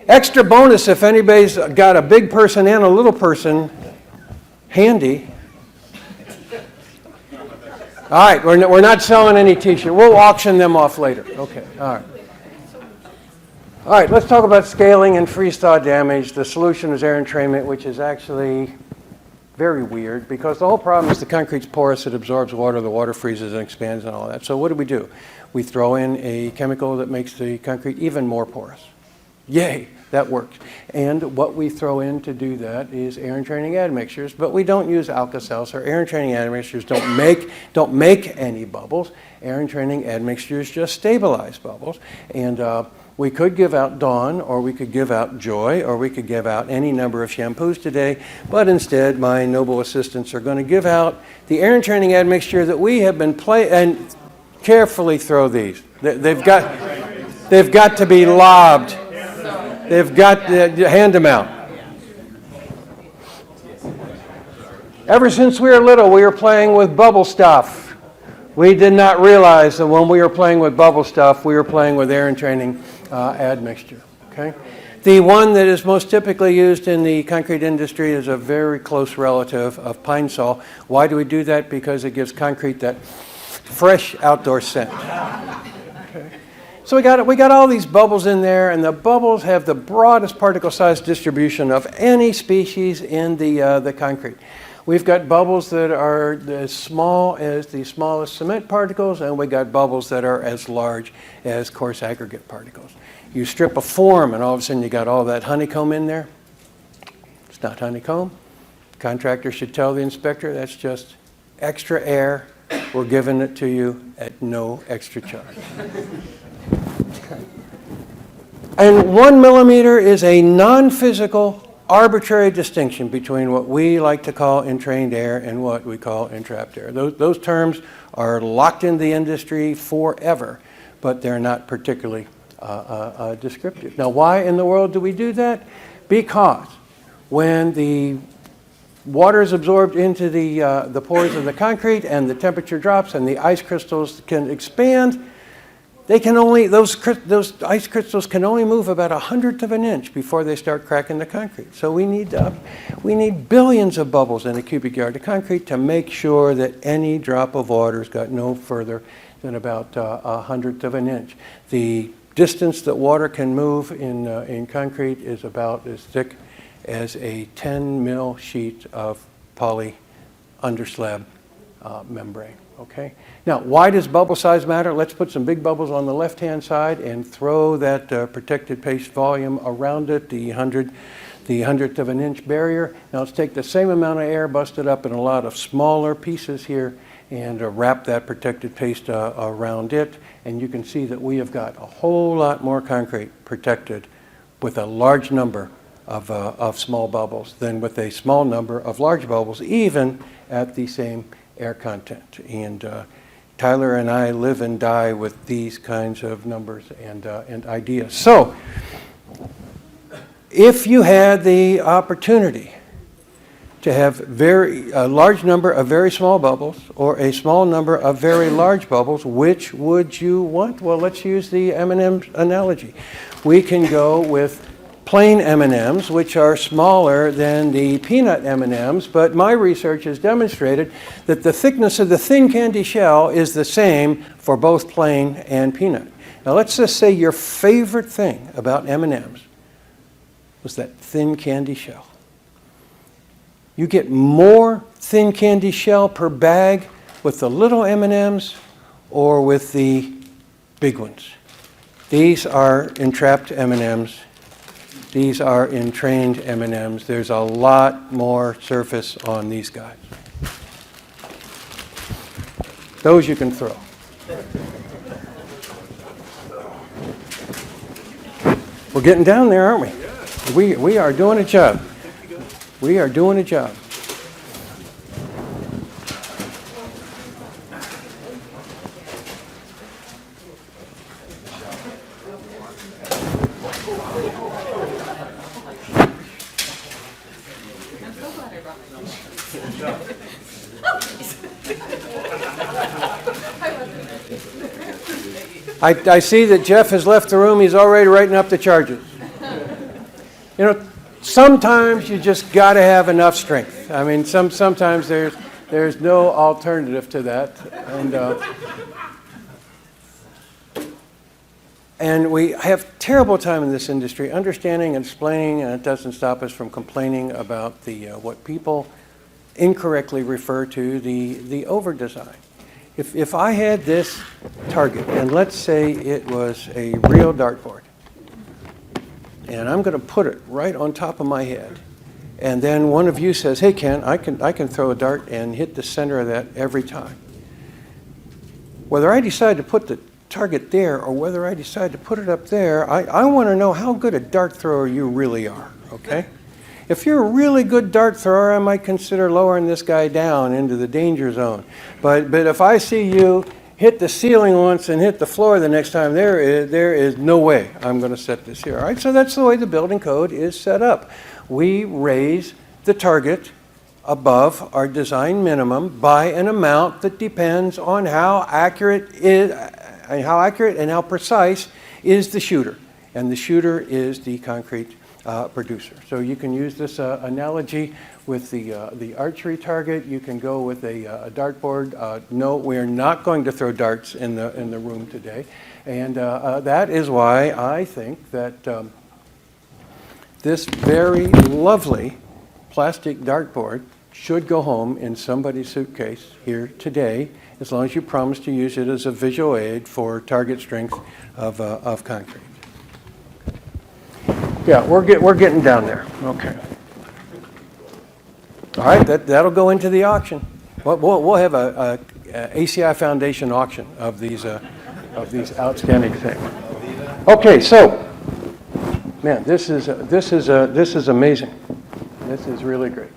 Extra bonus if anybody's got a big person and a little person handy. All right, we're not selling any T-shirts. We'll auction them off later. Okay, all right. All right, let's talk about scaling and freeze-thaw damage. The solution is air entrainment, which is actually very weird because the whole problem is the concrete's porous, it absorbs water, the water freezes and expands and all that. So what do? We throw in a chemical that makes the concrete even more porous. Yay, that works. And what we throw in to do that is air entraining admixtures, but we don't use Alka-Seltz or air entraining admixtures don't make any bubbles. Air entraining admixtures just stabilize bubbles. And we could give out Dawn, or we could give out Joy, or we could give out any number of shampoos today, but instead my noble assistants are going to give out the air entraining admixture that we have been and carefully throw these. They've got to be lobbed. They've got to hand them out. Ever since we were little, we were playing with bubble stuff. We did not realize that when we were playing with bubble stuff, we were playing with air entraining admixture. Okay? The one that is most typically used in the concrete industry is a very close relative of pine sol. Why do we do that? Because it gives concrete that fresh outdoor scent. Okay. So we got all these bubbles in there, and the bubbles have the broadest particle size distribution of any species in the concrete. We've got bubbles that are as small as the smallest cement particles, and we got bubbles that are as large as coarse aggregate particles. You strip a form, and all of a sudden you got all that honeycomb in there. It's not honeycomb. Contractor should tell the inspector that's just extra air. We're giving it to you at no extra charge. Okay. And 1 millimeter is a non-physical, arbitrary distinction between what we like to call entrained air and what we call entrapped air. Those terms are locked in the industry forever, but they're not particularly descriptive. Now, why in the world do we do that? Because when the water is absorbed into the pores of the concrete and the temperature drops and the ice crystals can expand, those ice crystals can only move about 1/100th of an inch before they start cracking the concrete. So we need billions of bubbles in a cubic yard of concrete to make sure that any drop of water's got no further than about 1/100th of an inch. The distance that water can move in concrete is about as thick as a 10 mil sheet of poly underslab membrane. Okay. Now, why does bubble size matter? Let's put some big bubbles on the left-hand side and throw that protected paste volume around it, the 1/100th of an inch barrier. Now, let's take the same amount of air, bust it up in a lot of smaller pieces here, and wrap that protected paste around it. And you can see that we have got a whole lot more concrete protected with a large number of small bubbles than with a small number of large bubbles, even at the same air content. And Tyler and I live and die with these kinds of numbers and ideas. So, if you had the opportunity to have a large number of very small bubbles or a small number of very large bubbles, which would you want? Well, let's use the M&M analogy. We can go with plain M&Ms, which are smaller than the peanut M&Ms, but my research has demonstrated that the thickness of the thin candy shell is the same for both plain and peanut. Now let's just say your favorite thing about M&Ms was that thin candy shell. You get more thin candy shell per bag with the little M&Ms or with the big ones. These are entrapped M&Ms. These are entrained M&Ms. There's a lot more surface on these guys. Those you can throw. We're getting down there, aren't we? We are doing a job. We are doing a job. I see that Jeff has left the room. He's already writing up the charges. You know, sometimes you just got to have enough strength. I mean, sometimes there's no alternative to that. And And we have terrible time in this industry understanding and explaining, and it doesn't stop us from complaining about the what people incorrectly refer to the over-design. If I had this target, and let's say it was a real dartboard, and I'm going to put it right on top of my head, and then one of you says, "Hey, Ken, I can throw a dart and hit the center of that every time." Whether I decide to put the target there or whether I decide to put it up there, I want to know how good a dart thrower you really are, okay? If you're a really good dart thrower, I might consider lowering this guy down into the danger zone. But if I see you hit the ceiling once and hit the floor the next time, there is no way I'm going to set this here. All right, so that's the way the building code is set up. We raise the target above our design minimum by an amount that depends on how accurate and how precise is the shooter. And the shooter is the concrete producer. So you can use this analogy with the archery target. You can go with a dartboard. No, we're not going to throw darts in the room today. And that is why I think that this very lovely plastic dartboard should go home in somebody's suitcase here today, as long as you promise to use it as a visual aid for target strength of concrete. Yeah, we're getting down there. Okay. All right, that'll go into the auction. We'll have a ACI Foundation auction of these outstanding things. Okay, so man, this is amazing. This is really great.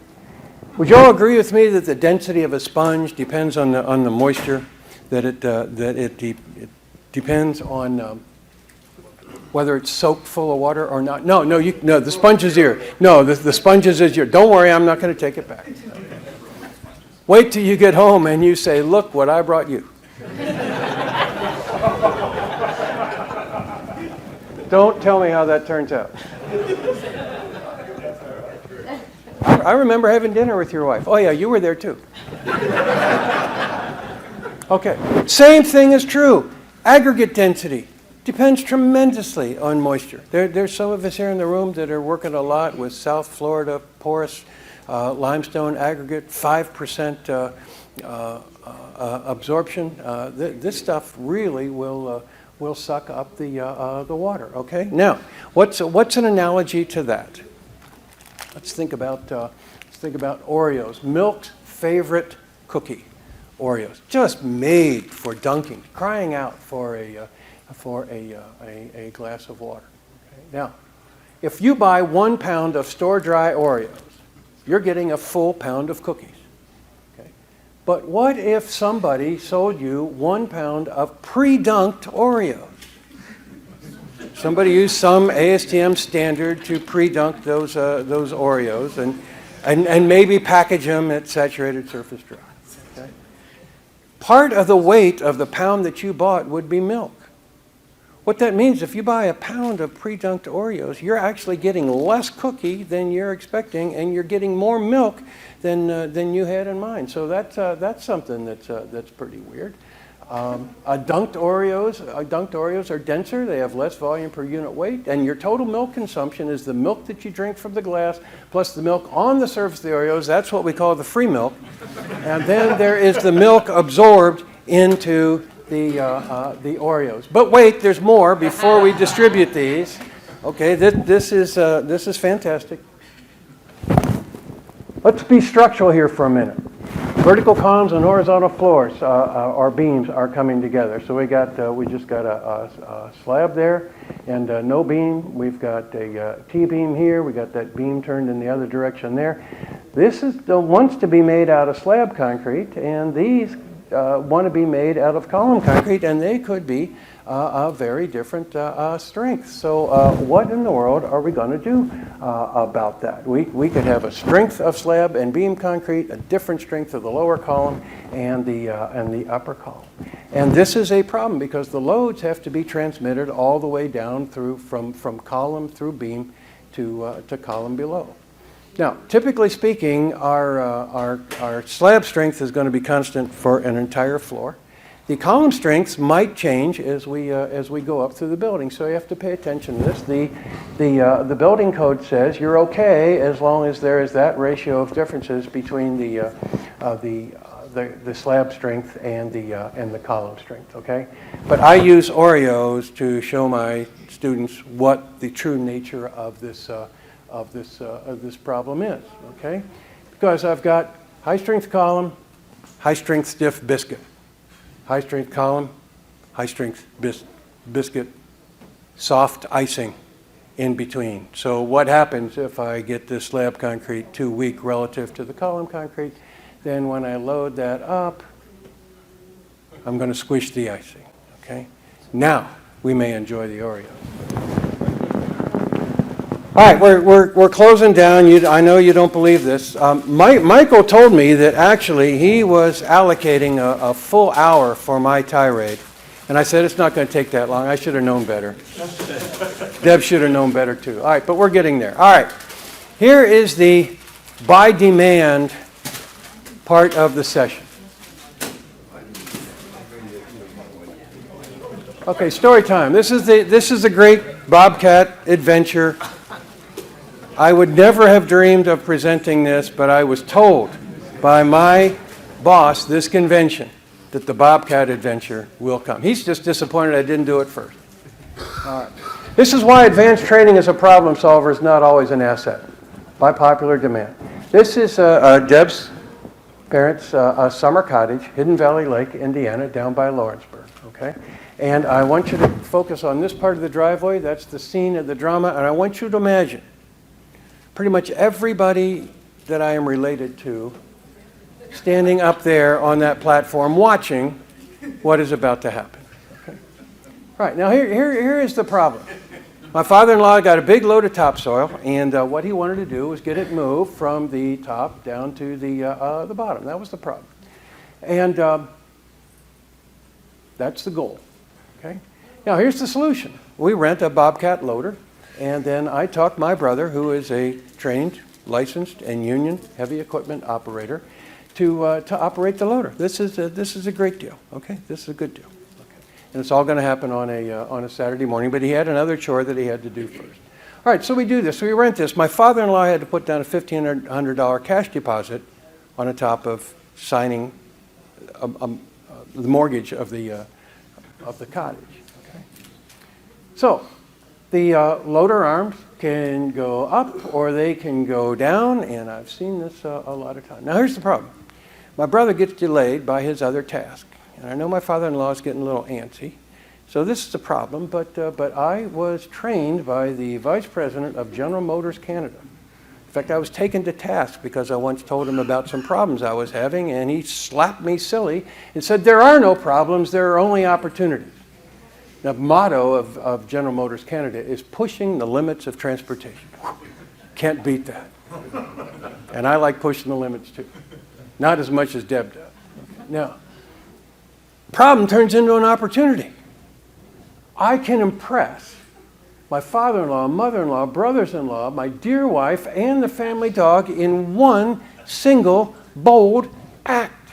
Would you all agree with me that the density of a sponge depends on the moisture, that it depends on whether it's soaked full of water or not? No, the sponge is here. No, the sponge is here. Don't worry, I'm not going to take it back. Wait till you get home and you say, "Look what I brought you." Don't tell me how that turns out. I remember having dinner with your wife. Oh yeah, you were there too. Okay, same thing is true. Aggregate density depends tremendously on moisture. There's some of us here in the room that are working a lot with South Florida porous limestone aggregate, 5% absorption. This stuff really will suck up the water. Okay. Now, what's an analogy to that? Let's think about Oreos. Milk's favorite cookie, Oreos, just made for dunking, crying out for a glass of water. Okay? Now, if you buy 1 pound of store-dry Oreos, you're getting a full pound of cookies. Okay? But what if somebody sold you 1 pound of pre-dunked Oreos? Somebody used some ASTM standard to pre-dunk those Oreos and maybe package them at saturated surface dry. Okay? Part of the weight of the pound that you bought would be milk. What that means, if you buy a pound of pre-dunked Oreos, you're actually getting less cookie than you're expecting, and you're getting more milk than you had in mind. So that's something that's pretty weird. Dunked Oreos are denser. They have less volume per unit weight, and your total milk consumption is the milk that you drink from the glass plus the milk on the surface of the Oreos. That's what we call the free milk. And then there is the milk absorbed into the Oreos. But wait, there's more before we distribute these. Okay, this is fantastic. Let's be structural here for a minute. Vertical columns and horizontal floors or beams are coming together. So we just got a slab there and no beam. We've got a T-beam here. We got that beam turned in the other direction there. This is wants to be made out of slab concrete, and these want to be made out of column concrete, and they could be a very different strength. So what in the world are we going to do about that? We could have a strength of slab and beam concrete, a different strength of the lower column and the upper column. And this is a problem because the loads have to be transmitted all the way down from column through beam to column below. Now, typically speaking, our slab strength is going to be constant for an entire floor. The column strengths might change as we go up through the building, so you have to pay attention to this. The building code says you're okay as long as there is that ratio of differences between the slab strength and the column strength. Okay, but I use Oreos to show my students what the true nature of this problem is. Okay, because I've got high strength column, high strength stiff biscuit. High strength column, high strength biscuit, soft icing in between. So what happens if I get this slab concrete too weak relative to the column concrete? Then when I load that up, I'm going to squish the icing. Okay? Now we may enjoy the Oreo. All right, we're closing down. I know you don't believe this. Michael told me that actually he was allocating a full hour for my tirade. And I said, it's not going to take that long. I should have known better. Deb should have known better too. All right, but we're getting there. All right, here is the by demand part of the session. Okay, story time. This is the great Bobcat adventure. I would never have dreamed of presenting this, but I was told by my boss this convention that the Bobcat adventure will come. He's just disappointed I didn't do it first. All right. This is why advanced training as a problem solver is not always an asset, by popular demand. This is Deb's parents' summer cottage, Hidden Valley Lake, Indiana, down by Lawrenceburg. Okay? And I want you to focus on this part of the driveway. That's the scene of the drama. And I want you to imagine pretty much everybody that I am related to standing up there on that platform watching what is about to happen. Okay? All right, now here is the problem. My father-in-law got a big load of topsoil, and what he wanted to do was get it moved from the top down to the bottom. That was the problem. And that's the goal. Okay? Now here's the solution. We rent a Bobcat loader. And then I talked my brother, who is a trained, licensed, and union heavy equipment operator, to operate the loader. This is a great deal. Okay, this is a good deal. Okay. And it's all going to happen on a Saturday morning. But he had another chore that he had to do first. All right, so we do this. So we rent this. My father-in-law had to put down a $1,500 cash deposit on the top of signing the mortgage of the cottage. Okay. So the loader arms can go up or they can go down, and I've seen this a lot of times. Now here's the problem. My brother gets delayed by his other task, and I know my father-in-law is getting a little antsy, so this is a problem, but I was trained by the vice president of General Motors Canada. In fact, I was taken to task because I once told him about some problems I was having, and he slapped me silly and said, there are no problems, there are only opportunities. The motto of General Motors Canada is pushing the limits of transportation. Can't beat that. And I like pushing the limits too. Not as much as Deb does. Now, problem turns into an opportunity. I can impress my father-in-law, mother-in-law, brothers-in-law, my dear wife, and the family dog in one single bold act.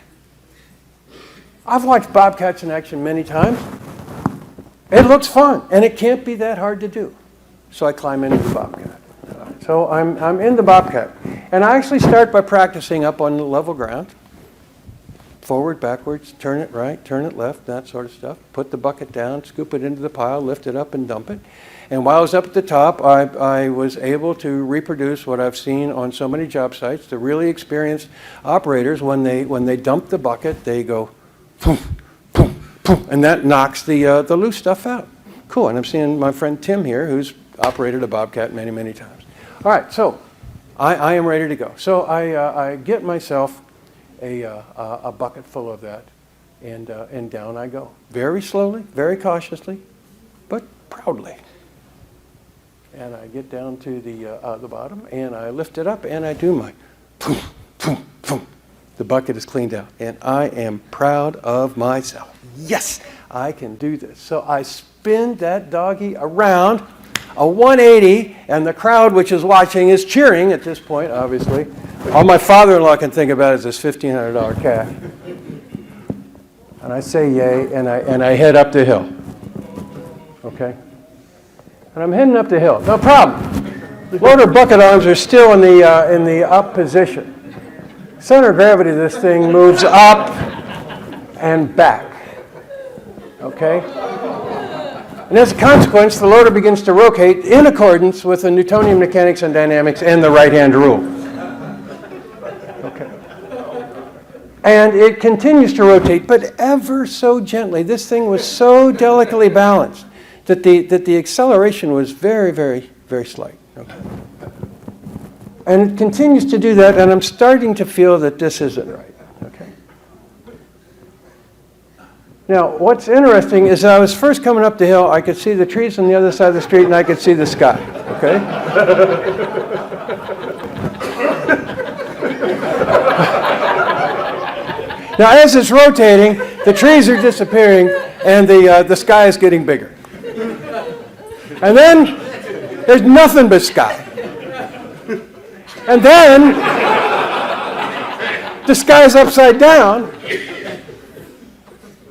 I've watched Bobcats in action many times. It looks fun, and it can't be that hard to do. So I climb into the Bobcat. So I'm in the Bobcat. And I actually start by practicing up on the level ground. Forward, backwards, turn it right, turn it left, that sort of stuff. Put the bucket down, scoop it into the pile, lift it up, and dump it. And while I was up at the top, I was able to reproduce what I've seen on so many job sites. The really experienced operators, when they dump the bucket, they go, poof, poof, poof, and that knocks the loose stuff out. Cool, and I'm seeing my friend Tim here, who's operated a Bobcat many, many times. All right, so I am ready to go. So I get myself a bucket full of that, and down I go. Very slowly, very cautiously, but proudly. And I get down to the bottom, and I lift it up, and I do my poof, poof, poof. The bucket is cleaned out, and I am proud of myself. Yes, I can do this. So I spin that doggy around a 180, and the crowd which is watching is cheering at this point, obviously. All my father-in-law can think about is this $1,500 cash. And I say yay, and I head up the hill. Okay? And I'm heading up the hill. No problem. Loader bucket arms are still in the up position. Center of gravity of this thing moves up and back. Okay? And as a consequence, the loader begins to rotate in accordance with the Newtonian mechanics and dynamics and the right-hand rule. Okay. And it continues to rotate, but ever so gently. This thing was so delicately balanced that the acceleration was very, very, very slight. Okay. And it continues to do that, and I'm starting to feel that this isn't right. Okay. Now, what's interesting is I was first coming up the hill, I could see the trees on the other side of the street, and I could see the sky. Okay? Now, as it's rotating, the trees are disappearing, and the sky is getting bigger. And then there's nothing but sky. And then the sky's upside down.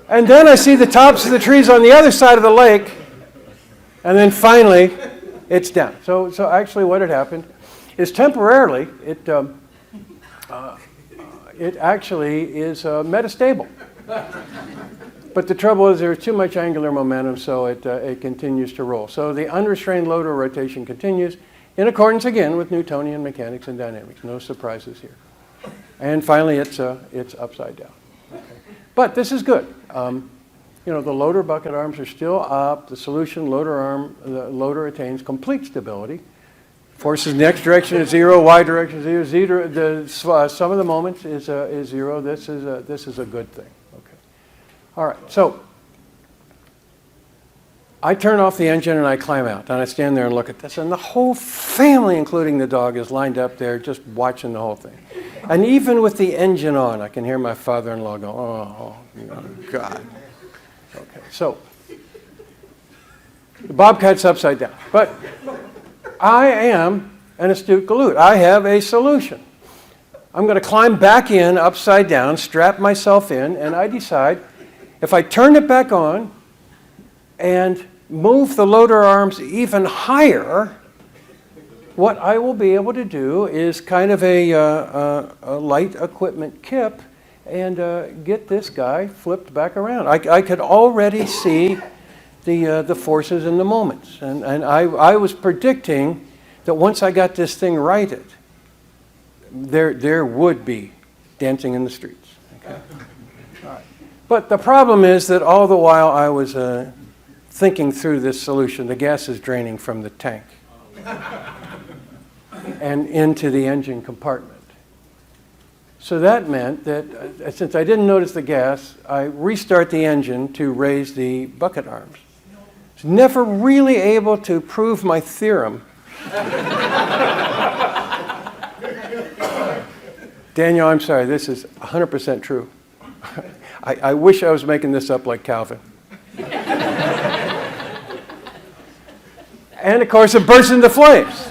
And then I see the tops of the trees on the other side of the lake. And then finally, it's down. So actually what had happened is temporarily, it actually is metastable. But the trouble is there's too much angular momentum, so it continues to roll. So the unrestrained loader rotation continues in accordance again with Newtonian mechanics and dynamics. No surprises here. And finally, it's upside down. Okay. But this is good. The loader bucket arms are still up. The solution the loader attains complete stability. Forces in the x direction is 0, y direction is 0. The sum of the moments is 0. This is a good thing. Okay. All right. So I turn off the engine and I climb out. And I stand there and look at this. And the whole family, including the dog, is lined up there just watching the whole thing. And even with the engine on, I can hear my father-in-law go, oh God. Okay, so the Bobcat's upside down. But I am an astute galoot. I have a solution. I'm going to climb back in upside down, strap myself in, and I decide if I turn it back on and move the loader arms even higher, what I will be able to do is kind of a light equipment kip and get this guy flipped back around. I could already see the forces and the moments. And I was predicting that once I got this thing righted, there would be dancing in the streets. Okay? All right. But the problem is that all the while I was thinking through this solution, the gas is draining from the tank and into the engine compartment. So that meant that since I didn't notice the gas, I restart the engine to raise the bucket arms. I was never really able to prove my theorem. Daniel, I'm sorry, this is 100% true. I wish I was making this up like Calvin. And of course it bursts into flames.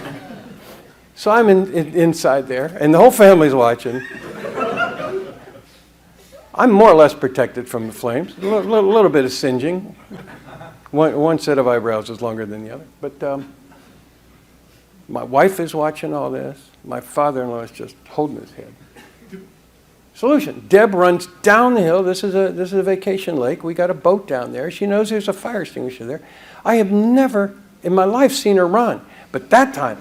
So I'm inside there, and the whole family's watching. I'm more or less protected from the flames. A little bit of singeing. One set of eyebrows is longer than the other. But my wife is watching all this. My father-in-law is just holding his head. Solution. Deb runs down the hill. This is a vacation lake. We got a boat down there. She knows there's a fire extinguisher there. I have never in my life seen her run. But that time,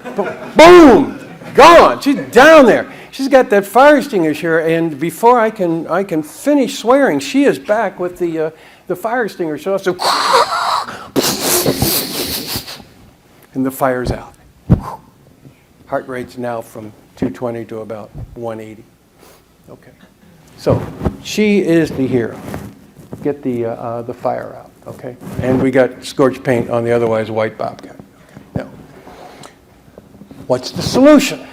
boom, gone. She's down there. She's got that fire extinguisher, and before I can finish swearing, she is back with the fire extinguisher. So, and the fire's out. Heart rate's now from 220 to about 180. Okay. So she is the hero. Get the fire out. Okay. And we got scorched paint on the otherwise white Bobcat. Now, what's the solution?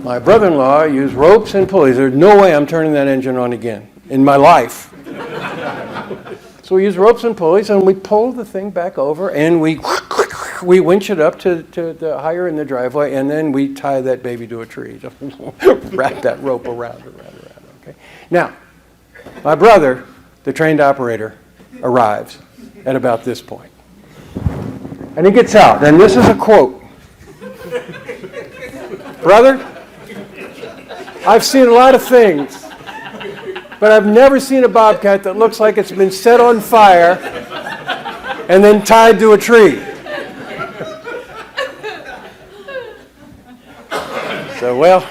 My brother-in-law used ropes and pulleys. There's no way I'm turning that engine on again in my life. So we use ropes and pulleys, and we pull the thing back over, and we winch it up to the higher in the driveway, and then we tie that baby to a tree. Just wrap that rope around. Okay. Now, my brother the trained operator arrives at about this point. And he gets out, and this is a quote. Brother, I've seen a lot of things, but I've never seen a bobcat that looks like it's been set on fire and then tied to a tree. So, well,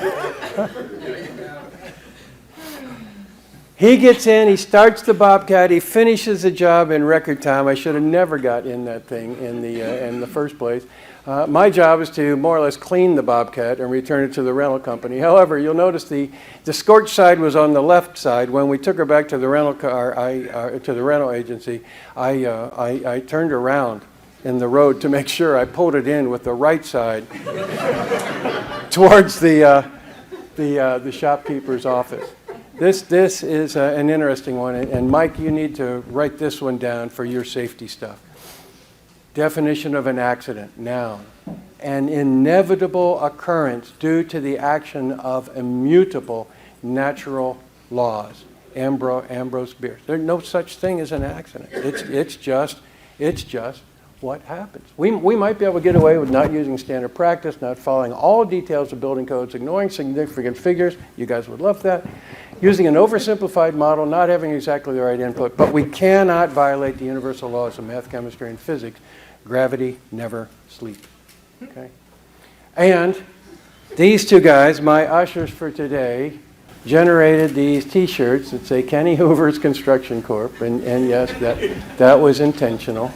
he gets in, he starts the bobcat, he finishes the job in record time. I should have never got in that thing in the first place. My job is to more or less clean the bobcat and return it to the rental company. However, you'll notice the scorched side was on the left side. When we took her back to the rental car, to the rental agency, I turned around in the road to make sure I pulled it in with the right side towards the shopkeeper's office. This is an interesting one, and Mike, you need to write this one down for your safety stuff. Definition of an accident, noun. An inevitable occurrence due to the action of immutable natural laws. Ambrose Bierce. There's no such thing as an accident. It's just what happens. We might be able to get away with not using standard practice, not following all details of building codes, ignoring significant figures. You guys would love that. Using an oversimplified model, not having exactly the right input, but we cannot violate the universal laws of math, chemistry, and physics. Gravity never sleeps. Okay? And these two guys, my ushers for today, generated these T-shirts that say Kenny Hoover's Construction Corp. And yes, that was intentional.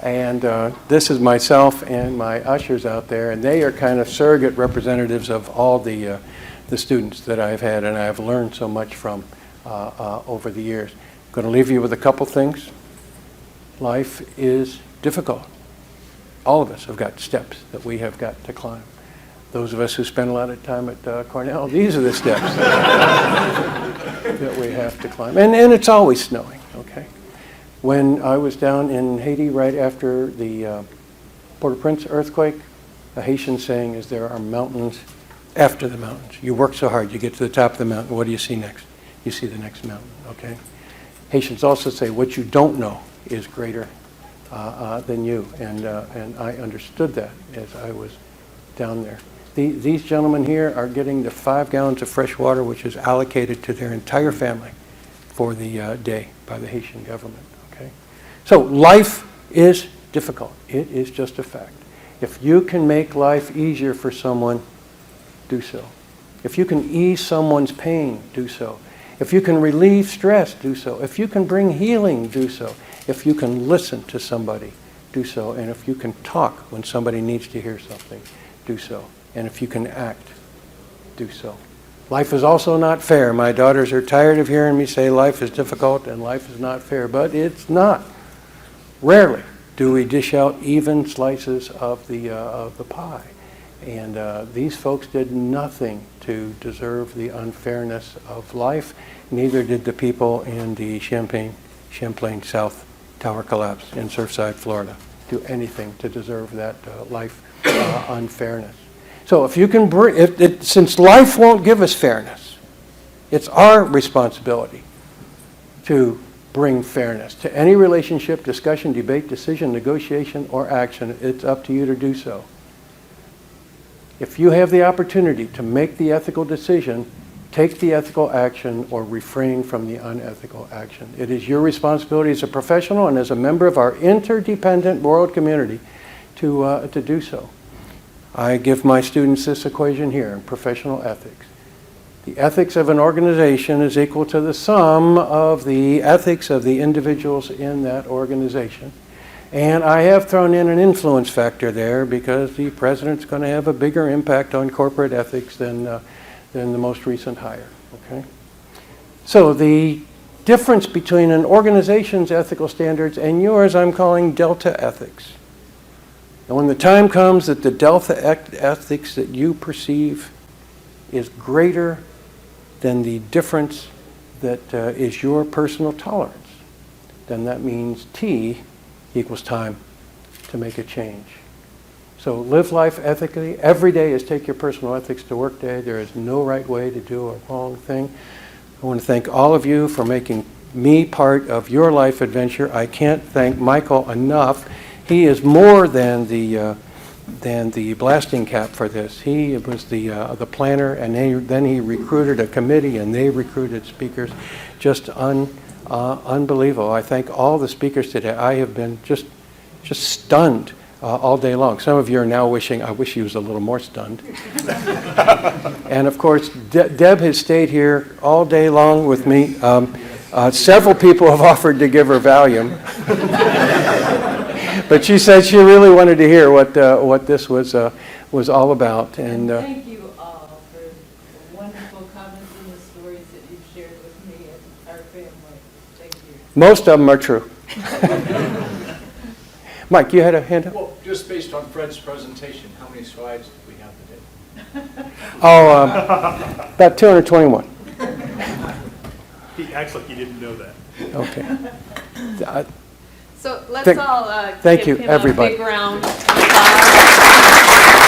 And this is myself and my ushers out there, and they are kind of surrogate representatives of all the students that I've had and I've learned so much from over the years. I'm going to leave you with a couple things. Life is difficult. All of us have got steps that we have got to climb. Those of us who spend a lot of time at Cornell, these are the steps that we have to climb. And it's always snowing, okay? When I was down in Haiti right after the Port-au-Prince earthquake, a Haitian saying is there are mountains after the mountains. You work so hard, you get to the top of the mountain, what do you see next? You see the next mountain, okay? Haitians also say what you don't know is greater than you, and I understood that as I was down there. These gentlemen here are getting the 5 gallons of fresh water, which is allocated to their entire family for the day by the Haitian government. Okay, so life is difficult. It is just a fact. If you can make life easier for someone, do so. If you can ease someone's pain, do so. If you can relieve stress, do so. If you can bring healing, do so. If you can listen to somebody, do so. And if you can talk when somebody needs to hear something, do so. And if you can act, do so. Life is also not fair. My daughters are tired of hearing me say life is difficult and life is not fair, but it's not. Rarely do we dish out even slices of the pie. And these folks did nothing to deserve the unfairness of life. Neither did the people in the Champlain South Tower collapse in Surfside, Florida, do anything to deserve that life unfairness. So if you can since life won't give us fairness, it's our responsibility to bring fairness to any relationship, discussion, debate, decision, negotiation, or action. It's up to you to do so. If you have the opportunity to make the ethical decision, take the ethical action or refrain from the unethical action. It is your responsibility as a professional and as a member of our interdependent world community to do so. I give my students this equation here in professional ethics. The ethics of an organization is equal to the sum of the ethics of the individuals in that organization. And I have thrown in an influence factor there because the president's going to have a bigger impact on corporate ethics than the most recent hire. Okay? So the difference between an organization's ethical standards and yours I'm calling delta ethics. And when the time comes that the delta ethics that you perceive is greater than the difference that is your personal tolerance, then that means T equals time to make a change. So live life ethically. Every day is take your personal ethics to work day. There is no right way to do a wrong thing. I want to thank all of you for making me part of your life adventure. I can't thank Michael enough. He is more than the blasting cap for this. He was the planner, and then he recruited a committee, and they recruited speakers. Just unbelievable. I thank all the speakers today. I have been just stunned all day long. Some of you are now wishing, I wish he was a little more stunned. And of course, Deb has stayed here all day long with me. Several people have offered to give her Valium. But she said she really wanted to hear what this was all about. And thank you all for the wonderful comments and the stories that you've shared with me and our family. Thank you. Most of them are true. Mike, you had a hand up? Well, just based on Fred's presentation, how many slides did we have today? Oh, about 221. He acts like he didn't know that. Okay. So let's Thank- all thank give you, him everybody. a big round of applause.